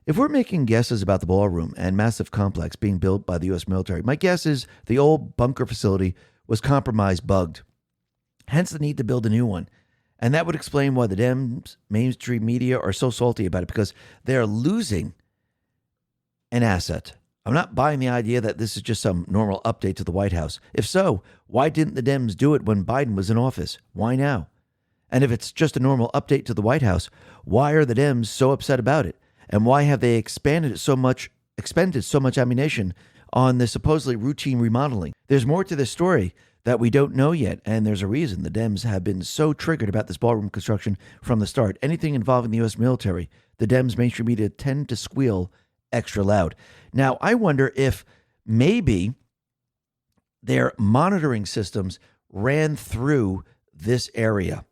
if we're making guesses about the ballroom and massive complex being built by the U.S. military, my guess is the old bunker facility was compromised, bugged. Hence the need to build a new one. And that would explain why the Dems, mainstream media, are so salty about it, because they're losing an asset. I'm not buying the idea that this is just some normal update to the White House. If so, why didn't the Dems do it when Biden was in office? Why now? And if it's just a normal update to the White House, why are the Dems so upset about it? And why have they expended so much ammunition on this supposedly routine remodeling? There's more to this story that we don't know yet, and there's a reason the Dems have been so triggered about this ballroom construction from the start. Anything involving the U.S. military, the Dems mainstream media tend to squeal extra loud. Now, I wonder if maybe their monitoring systems ran through this area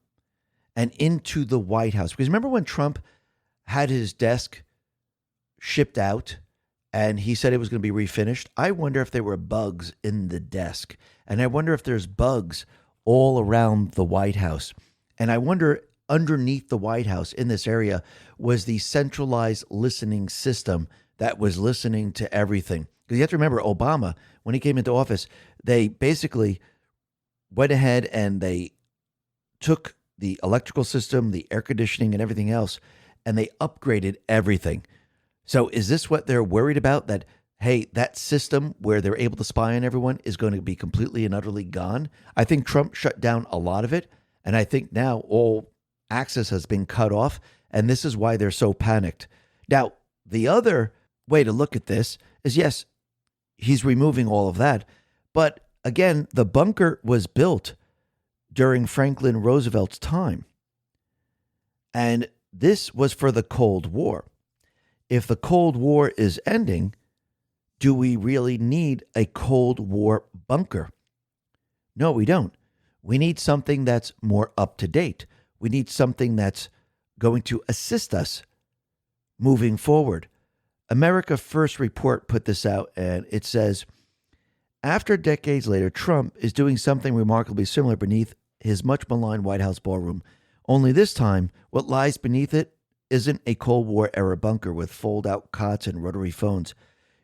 and into the White House. Because remember when Trump had his desk shipped out and he said it was going to be refinished? I wonder if there were bugs in the desk. And I wonder if there's bugs all around the White House. And I wonder underneath the White House in this area was the centralized listening system that was listening to everything. Because you have to remember, Obama, when he came into office, they basically went ahead and they took the electrical system, the air conditioning, and everything else, and they upgraded everything. So is this what they're worried about? That, hey, that system where they're able to spy on everyone is going to be completely and utterly gone? I think Trump shut down a lot of it, and I think now all access has been cut off, and this is why they're so panicked. Now, the other way to look at this is, yes, he's removing all of that, but again, the bunker was built during Franklin Roosevelt's time, and this was for the Cold War. If the Cold War is ending, do we really need a Cold War bunker? No, we don't. We need something that's more up to date. We need something that's going to assist us moving forward. America First Report put this out, and it says, after decades later, Trump is doing something remarkably similar beneath his much maligned White House ballroom. Only this time, what lies beneath it isn't a Cold War era bunker with fold-out cots and rotary phones.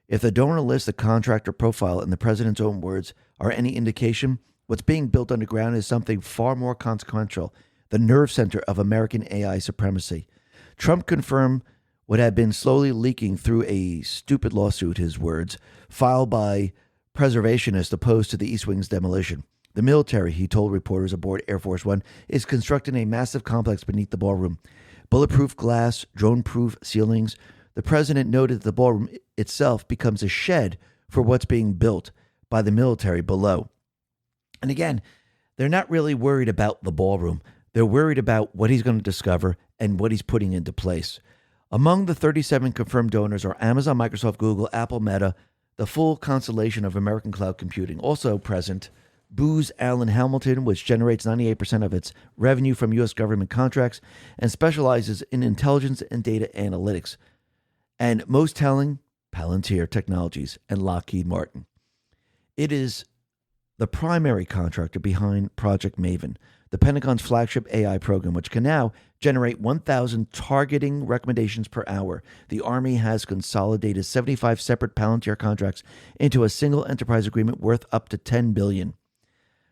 If the donor list, the contractor profile, and the president's own words are any indication, what's being built underground is something far more consequential, the nerve center of American AI supremacy. Trump confirmed what had been slowly leaking through a stupid lawsuit, his words, filed by preservationists opposed to the East Wing's demolition. The military, he told reporters aboard Air Force One, is constructing a massive complex beneath the ballroom. Bulletproof glass, drone-proof ceilings. The president noted that the ballroom itself becomes a shed for what's being built by the military below. And again, they're not really worried about the ballroom. They're worried about what he's going to discover and what he's putting into place. Among the 37 confirmed donors are Amazon, Microsoft, Google, Apple, Meta, the full constellation of American cloud computing. Also present, Booz Allen Hamilton, which generates 98% of its revenue from U.S. government contracts and specializes in intelligence and data analytics. And most telling, Palantir Technologies and Lockheed Martin. It is the primary contractor behind Project Maven, the Pentagon's flagship AI program, which can now generate 1,000 targeting recommendations per hour. The Army has consolidated 75 separate Palantir contracts into a single enterprise agreement worth up to $10 billion.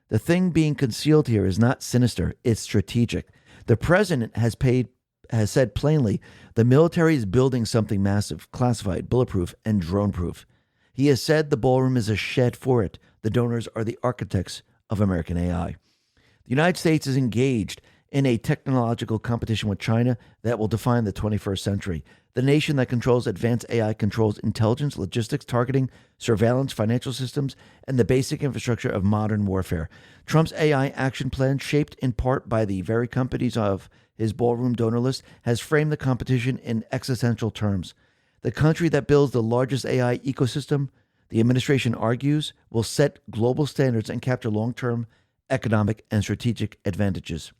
The thing being concealed here is not sinister, it's strategic. The president has said plainly the military is building something massive, classified, bulletproof, and drone-proof. He has said the ballroom is a shed for it. The donors are the architects of American AI. The United States is engaged in a technological competition with China that will define the 21st century. The nation that controls advanced AI controls intelligence, logistics, targeting, surveillance, financial systems, and the basic infrastructure of modern warfare. Trump's AI action plan, shaped in part by the very companies of his ballroom donor list, has framed the competition in existential terms. The country that builds the largest AI ecosystem, the administration argues, will set global standards and capture long-term economic and strategic advantages.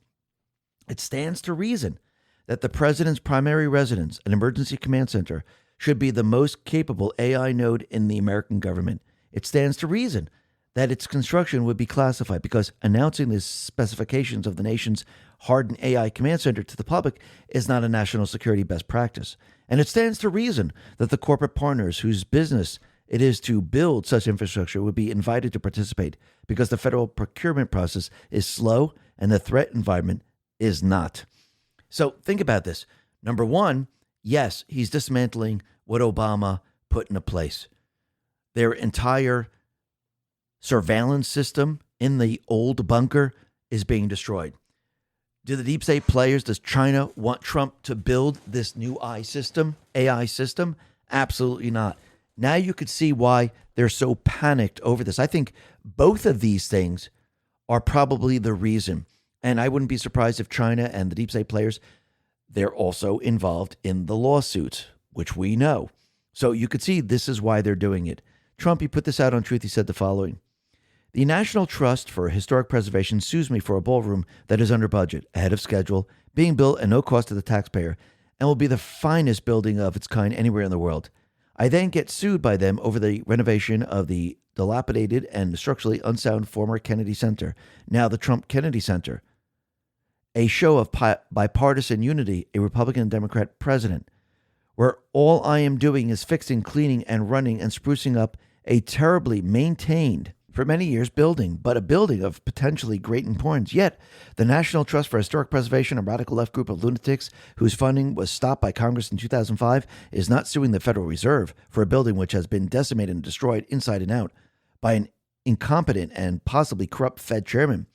It stands to reason that the president's primary residence, an emergency command center, should be the most capable AI node in the American government. It stands to reason that its construction would be classified because announcing the specifications of the nation's hardened AI command center to the public is not a national security best practice. And it stands to reason that the corporate partners whose business it is to build such infrastructure would be invited to participate because the federal procurement process is slow and the threat environment is not. So think about this. Number one, yes, he's dismantling what Obama put into place. Their entire surveillance system in the old bunker is being destroyed. Do the deep state players, does China want Trump to build this new AI system? Absolutely not. Now you could see why they're so panicked over this. I think both of these things are probably the reason. And I wouldn't be surprised if China and the deep state players, they're also involved in the lawsuits, which we know. So you could see this is why they're doing it. Trump, he put this out on Truth. He said the following. The National Trust for Historic Preservation sues me for a ballroom that is under budget, ahead of schedule, being built at no cost to the taxpayer, and will be the finest building of its kind anywhere in the world. I then get sued by them over the renovation of the dilapidated and structurally unsound former Kennedy Center, now the Trump Kennedy Center. A show of bipartisan unity, a Republican and Democrat president. where all I am doing is fixing, cleaning, and running and sprucing up a terribly maintained for many years building, but a building of potentially great importance. Yet, the National Trust for Historic Preservation, a radical left group of lunatics whose funding was stopped by Congress in 2005, is not suing the Federal Reserve for a building which has been decimated and destroyed inside and out by an incompetent and possibly corrupt Fed chairman.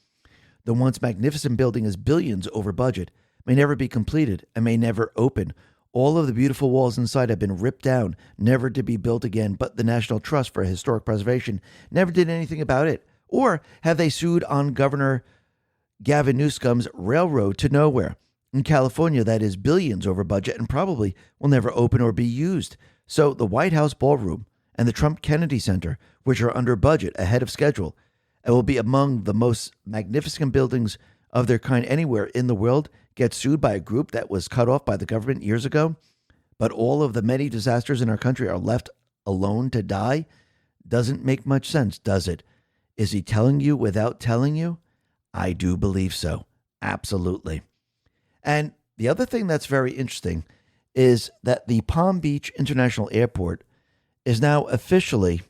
The once magnificent building is billions over budget, may never be completed, and may never open. All of the beautiful walls inside have been ripped down, never to be built again, but the National Trust for Historic Preservation never did anything about it. Or have they sued on Governor Gavin Newsom's railroad to nowhere in California that is billions over budget and probably will never open or be used? So the White House Ballroom and the Trump Kennedy Center, which are under budget ahead of schedule and will be among the most magnificent buildings of their kind anywhere in the world, get sued by a group that was cut off by the government years ago, but all of the many disasters in our country are left alone to die? Doesn't make much sense, does it? Is he telling you without telling you? I do believe so. Absolutely. And the other thing that's very interesting is that the Palm Beach International Airport is now officially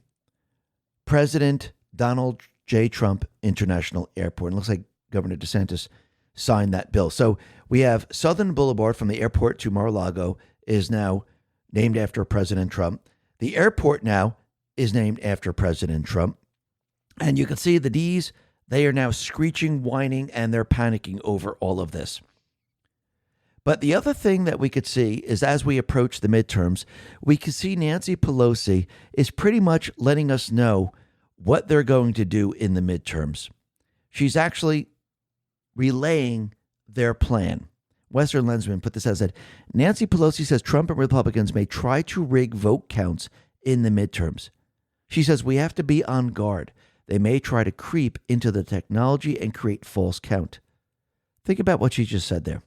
President Donald J. Trump International Airport. It looks like Governor DeSantis signed that bill. So we have Southern Boulevard from the airport to Mar-a-Lago is now named after President Trump. The airport now is named after President Trump. And you can see the D's, they are now screeching, whining, and they're panicking over all of this. But the other thing that we could see is as we approach the midterms, we can see Nancy Pelosi is pretty much letting us know what they're going to do in the midterms. She's actually relaying their plan. Western Lensman put this as that Nancy Pelosi says Trump and Republicans may try to rig vote counts in the midterms. She says we have to be on guard. They may try to creep into the technology and create false count. Think about what she just said there.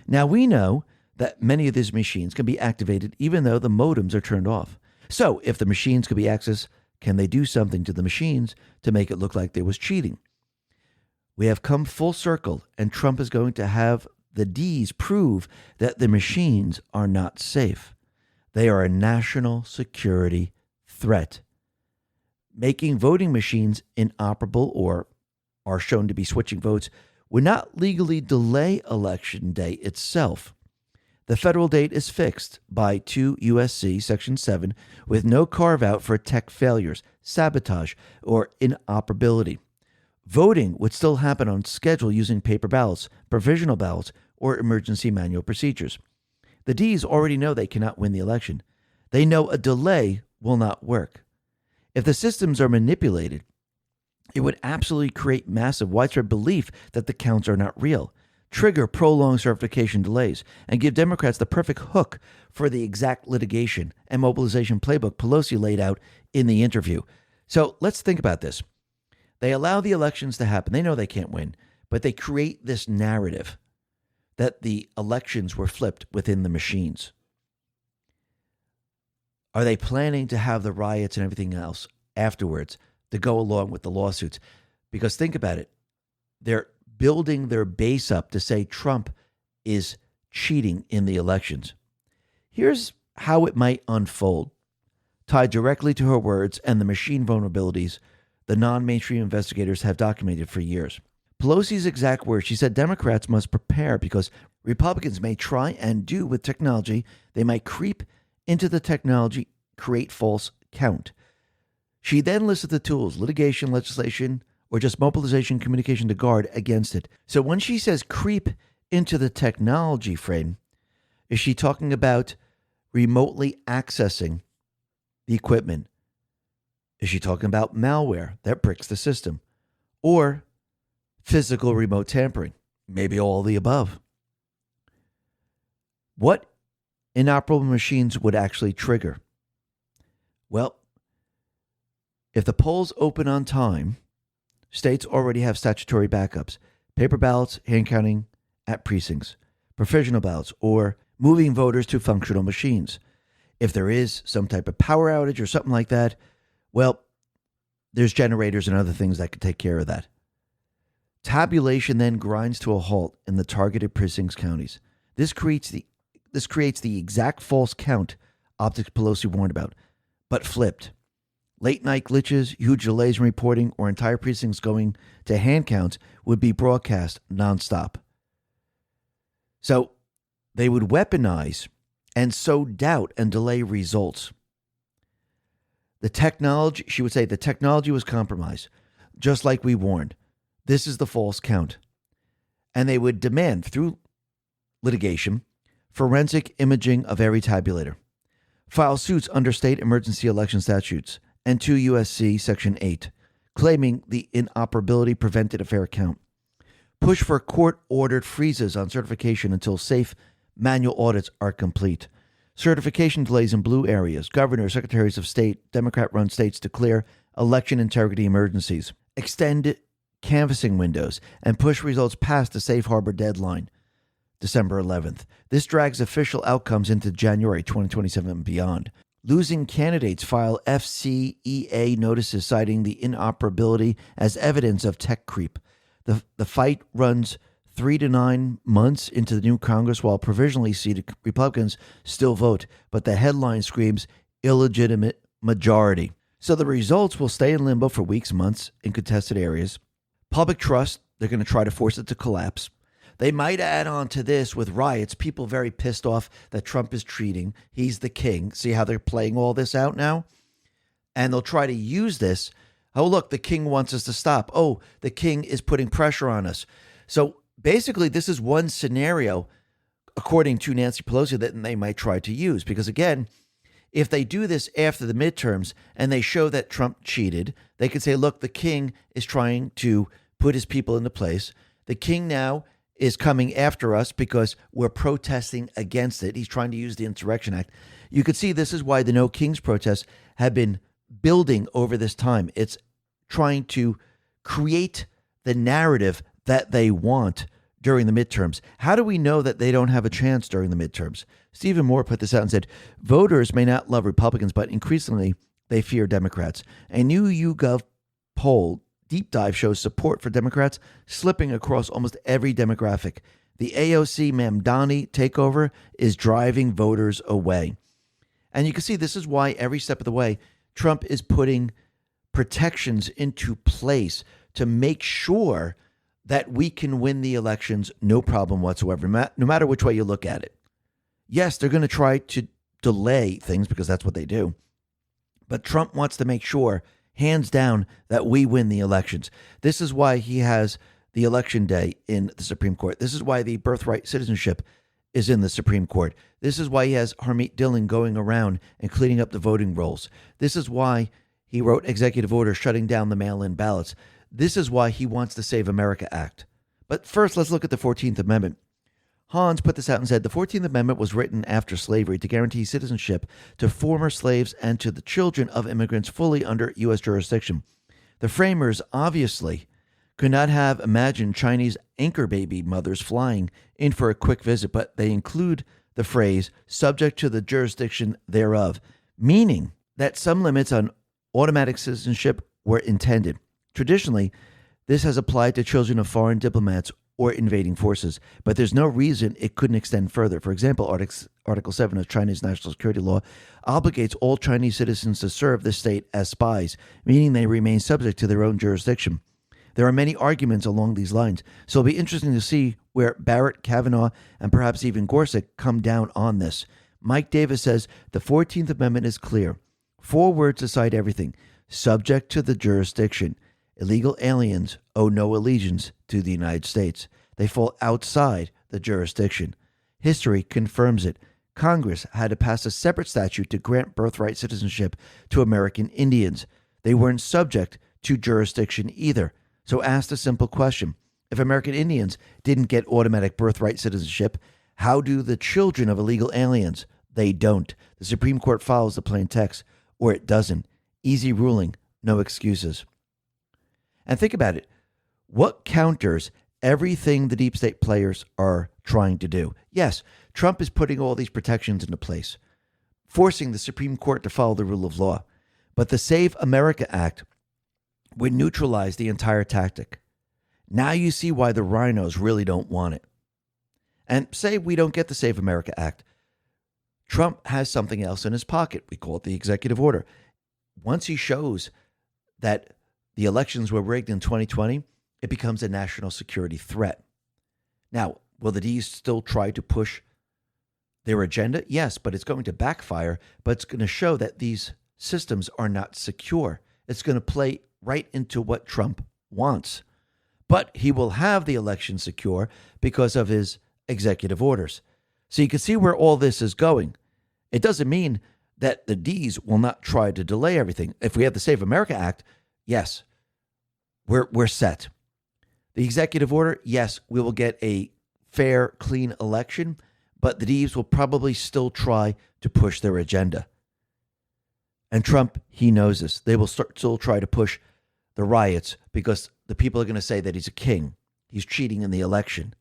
Now we know that many of these machines can be activated even though the modems are turned off. So if the machines could be accessed, can they do something to the machines to make it look like there was cheating? We have come full circle, and Trump is going to have the D's prove that the machines are not safe. They are a national security threat. Making voting machines inoperable or are shown to be switching votes would not legally delay Election Day itself. The federal date is fixed by 2 U.S.C. Section 7 with no carve-out for tech failures, sabotage, or inoperability. Voting would still happen on schedule using paper ballots, provisional ballots, or emergency manual procedures. The D's already know they cannot win the election. They know a delay will not work. If the systems are manipulated, it would absolutely create massive widespread belief that the counts are not real, trigger prolonged certification delays, and give Democrats the perfect hook for the exact litigation and mobilization playbook Pelosi laid out in the interview. So let's think about this. They allow the elections to happen. They know they can't win, but they create this narrative that the elections were flipped within the machines. Are they planning to have the riots and everything else afterwards to go along with the lawsuits? Because think about it. They're building their base up to say Trump is cheating in the elections. Here's how it might unfold, tied directly to her words and the machine vulnerabilities the non-mainstream investigators have documented for years. Pelosi's exact words, she said Democrats must prepare because Republicans may try and do with technology. They might creep into the technology, create false count. She then listed the tools, litigation, legislation, or just mobilization, communication to guard against it. So when she says creep into the technology frame, is she talking about remotely accessing the equipment? Is she talking about malware that bricks the system? Or physical remote tampering? Maybe all the above. What inoperable machines would actually trigger? Well, if the polls open on time, states already have statutory backups. Paper ballots, hand counting at precincts, provisional ballots, or moving voters to functional machines. If there is some type of power outage or something like that, well, there's generators and other things that could take care of that. Tabulation then grinds to a halt in the targeted precincts counties. This creates the This creates the exact false count Optics Pelosi warned about, but flipped. Late night glitches, huge delays in reporting, or entire precincts going to hand counts would be broadcast nonstop. So they would weaponize and sow doubt and delay results. The technology, she would say, the technology was compromised, just like we warned. This is the false count. And they would demand, through litigation, forensic imaging of every tabulator, file suits under state emergency election statutes and 2 U.S.C. Section 8, claiming the inoperability prevented a fair count, push for court-ordered freezes on certification until safe manual audits are complete, certification delays in blue areas, governors, secretaries of state, Democrat-run states declare election integrity emergencies, extend canvassing windows, and push results past the safe harbor deadline, December 11th. This drags official outcomes into January 2027 and beyond. Losing candidates file FCEA notices citing the inoperability as evidence of tech creep. The fight runs 3 to 9 months into the new Congress while provisionally seated Republicans still vote, but the headline screams illegitimate majority. So the results will stay in limbo for weeks, months in contested areas. Public trust, they're going to try to force it to collapse. They might add on to this with riots, people very pissed off that Trump is treating. He's the king. See how they're playing all this out now? And they'll try to use this. Oh, look, the king wants us to stop. Oh, the king is putting pressure on us. So basically, this is one scenario, according to Nancy Pelosi, that they might try to use. Because again, if they do this after the midterms and they show that Trump cheated, they could say, look, the king is trying to put his people into place. The king now is coming after us because we're protesting against it. He's trying to use the Insurrection Act. You could see this is why the No Kings protests have been building over this time. It's trying to create the narrative that they want during the midterms. How do we know that they don't have a chance during the midterms? Stephen Moore put this out and said, voters may not love Republicans, but increasingly they fear Democrats. A new YouGov poll deep dive shows support for Democrats slipping across almost every demographic. The AOC Mamdani takeover is driving voters away. And you can see this is why every step of the way, Trump is putting protections into place to make sure that we can win the elections, no problem whatsoever, no matter which way you look at it. Yes, they're going to try to delay things because that's what they do. But Trump wants to make sure, hands down, that we win the elections. This is why he has the election day in the Supreme Court. This is why the birthright citizenship is in the Supreme Court. This is why he has Harmeet Dillon going around and cleaning up the voting rolls. This is why he wrote executive orders shutting down the mail-in ballots. This is why he wants the Save America Act. But first, let's look at the 14th Amendment. Hans put this out and said, the 14th Amendment was written after slavery to guarantee citizenship to former slaves and to the children of immigrants fully under U.S. jurisdiction. The framers obviously could not have imagined Chinese anchor baby mothers flying in for a quick visit, but they include the phrase subject to the jurisdiction thereof, meaning that some limits on automatic citizenship were intended. Traditionally, this has applied to children of foreign diplomats or invading forces, but there's no reason it couldn't extend further. For example, Article 7 of China's national security law obligates all Chinese citizens to serve the state as spies, meaning they remain subject to their own jurisdiction. There are many arguments along these lines, so it'll be interesting to see where Barrett, Kavanaugh, and perhaps even Gorsuch come down on this. Mike Davis says the 14th Amendment is clear. 4 words decide everything. Subject to the jurisdiction. Illegal aliens owe no allegiance to the United States. They fall outside the jurisdiction. History confirms it. Congress had to pass a separate statute to grant birthright citizenship to American Indians. They weren't subject to jurisdiction either. So ask the simple question. If American Indians didn't get automatic birthright citizenship, how do the children of illegal aliens? They don't. The Supreme Court follows the plain text, or it doesn't. Easy ruling, no excuses. And think about it. What counters everything the deep state players are trying to do? Yes, Trump is putting all these protections into place, forcing the Supreme Court to follow the rule of law. But the Save America Act would neutralize the entire tactic. Now you see why the rhinos really don't want it. And say we don't get the Save America Act. Trump has something else in his pocket. We call it the executive order. Once he shows that the elections were rigged in 2020, it becomes a national security threat. Now, will the D's still try to push their agenda? Yes, but it's going to backfire, but it's going to show that these systems are not secure. It's going to play right into what Trump wants. But he will have the election secure because of his executive orders. So you can see where all this is going. It doesn't mean that the D's will not try to delay everything. If we have the Save America Act, yes, we're set. The executive order, yes, we will get a fair, clean election, but the D's will probably still try to push their agenda. And Trump, he knows this. They will still try to push the riots because the people are going to say that he's a king. He's cheating in the election.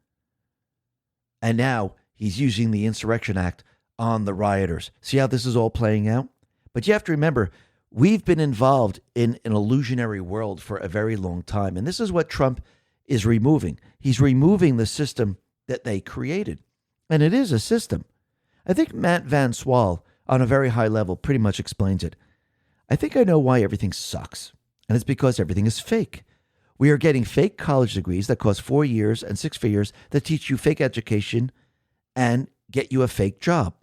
And now he's using the Insurrection Act on the rioters. See how this is all playing out? But you have to remember, we've been involved in an illusionary world for a very long time. And this is what Trump is removing. He's removing the system that they created. And it is a system. I think Matt Van Swal, on a very high level, pretty much explains it. I think I know why everything sucks. And it's because everything is fake. We are getting fake college degrees that cost 4 years and 6 figures that teach you fake education and get you a fake job.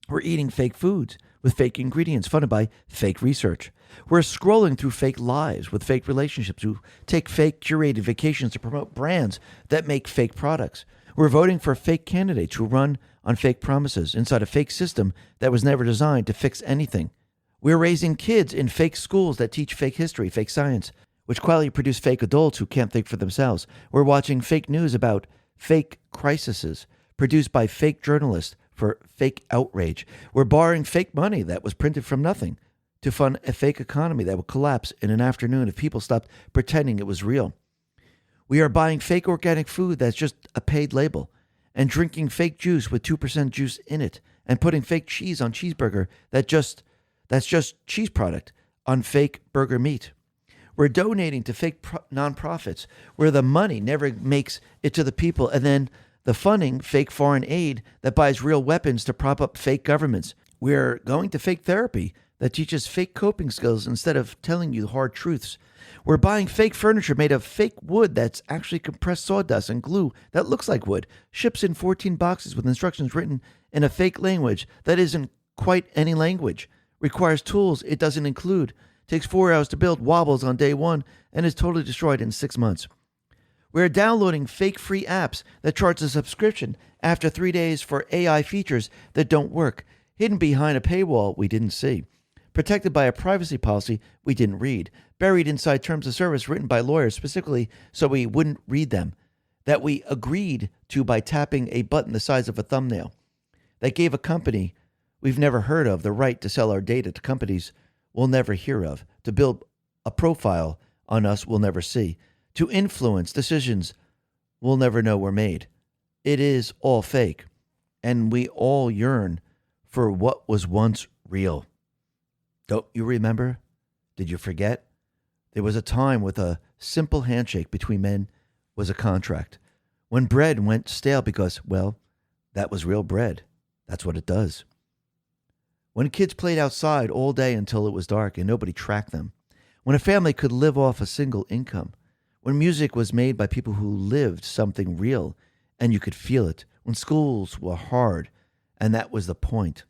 We're eating fake foods with fake ingredients funded by fake research. We're scrolling through fake lives with fake relationships who take fake curated vacations to promote brands that make fake products. We're voting for fake candidates who run on fake promises inside a fake system that was never designed to fix anything. We're raising kids in fake schools that teach fake history, fake science, which quietly produce fake adults who can't think for themselves. We're watching fake news about fake crises produced by fake journalists for fake outrage. We're borrowing fake money that was printed from nothing to fund a fake economy that will collapse in an afternoon if people stopped pretending it was real. We are buying fake organic food that's just a paid label and drinking fake juice with 2% juice in it and putting fake cheese on cheeseburger that's just cheese product on fake burger meat. We're donating to fake nonprofits where the money never makes it to the people, and then the funding fake foreign aid that buys real weapons to prop up fake governments. We're going to fake therapy that teaches fake coping skills instead of telling you hard truths. We're buying fake furniture made of fake wood that's actually compressed sawdust and glue that looks like wood, ships in 14 boxes with instructions written in a fake language that isn't quite any language, requires tools it doesn't include, takes 4 hours to build, wobbles on day one, and is totally destroyed in 6 months. We're downloading fake free apps that charge a subscription after 3 days for AI features that don't work, hidden behind a paywall we didn't see, protected by a privacy policy we didn't read, buried inside terms of service written by lawyers specifically so we wouldn't read them, that we agreed to by tapping a button the size of a thumbnail, that gave a company we've never heard of the right to sell our data to companies we'll never hear of, to build a profile on us we'll never see, to influence decisions we'll never know were made. It is all fake, and we all yearn for what was once real. Don't you remember? Did you forget? There was a time with a simple handshake between men was a contract. When bread went stale because, well, that was real bread. That's what it does. When kids played outside all day until it was dark and nobody tracked them. When a family could live off a single income. When music was made by people who lived something real and you could feel it. When schools were hard and that was the point.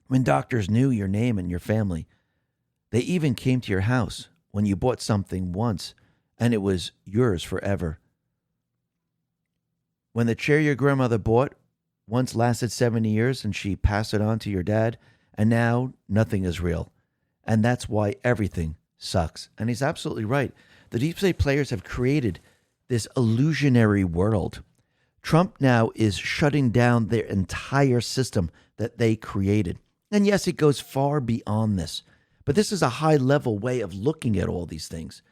When doctors knew your name and your family. They even came to your house when you bought something once and it was yours forever. When the chair your grandmother bought once lasted 70 years and she passed it on to your dad, and now nothing is real. And that's why everything sucks. And he's absolutely right. The deep state players have created this illusionary world. Trump now is shutting down their entire system that they created. And yes, it goes far beyond this. But this is a high-level way of looking at all these things.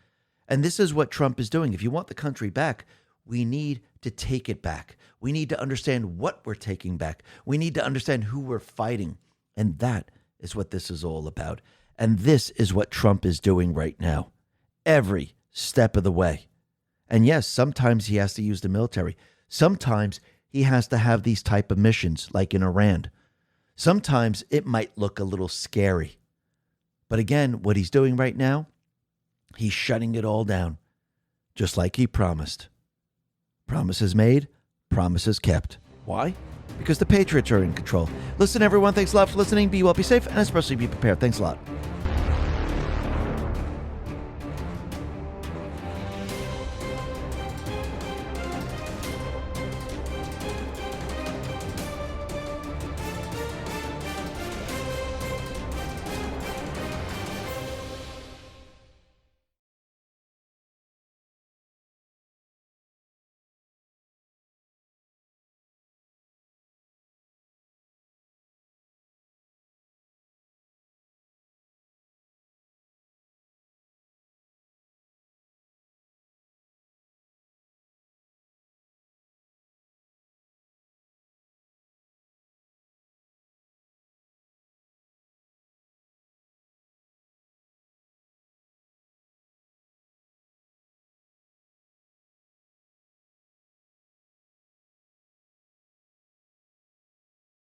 And this is what Trump is doing. If you want the country back, we need to take it back. We need to understand what we're taking back. We need to understand who we're fighting. And that is what this is all about. And this is what Trump is doing right now. Every step of the way. And yes, sometimes he has to use the military. Sometimes he has to have these type of missions, like in Iran. Sometimes it might look a little scary. But again, what he's doing right now, he's shutting it all down, just like he promised. Promises made, promises kept. Why? Because the Patriots are in control. Listen, everyone, thanks a lot for listening. Be well, be safe, and especially be prepared. Thanks a lot.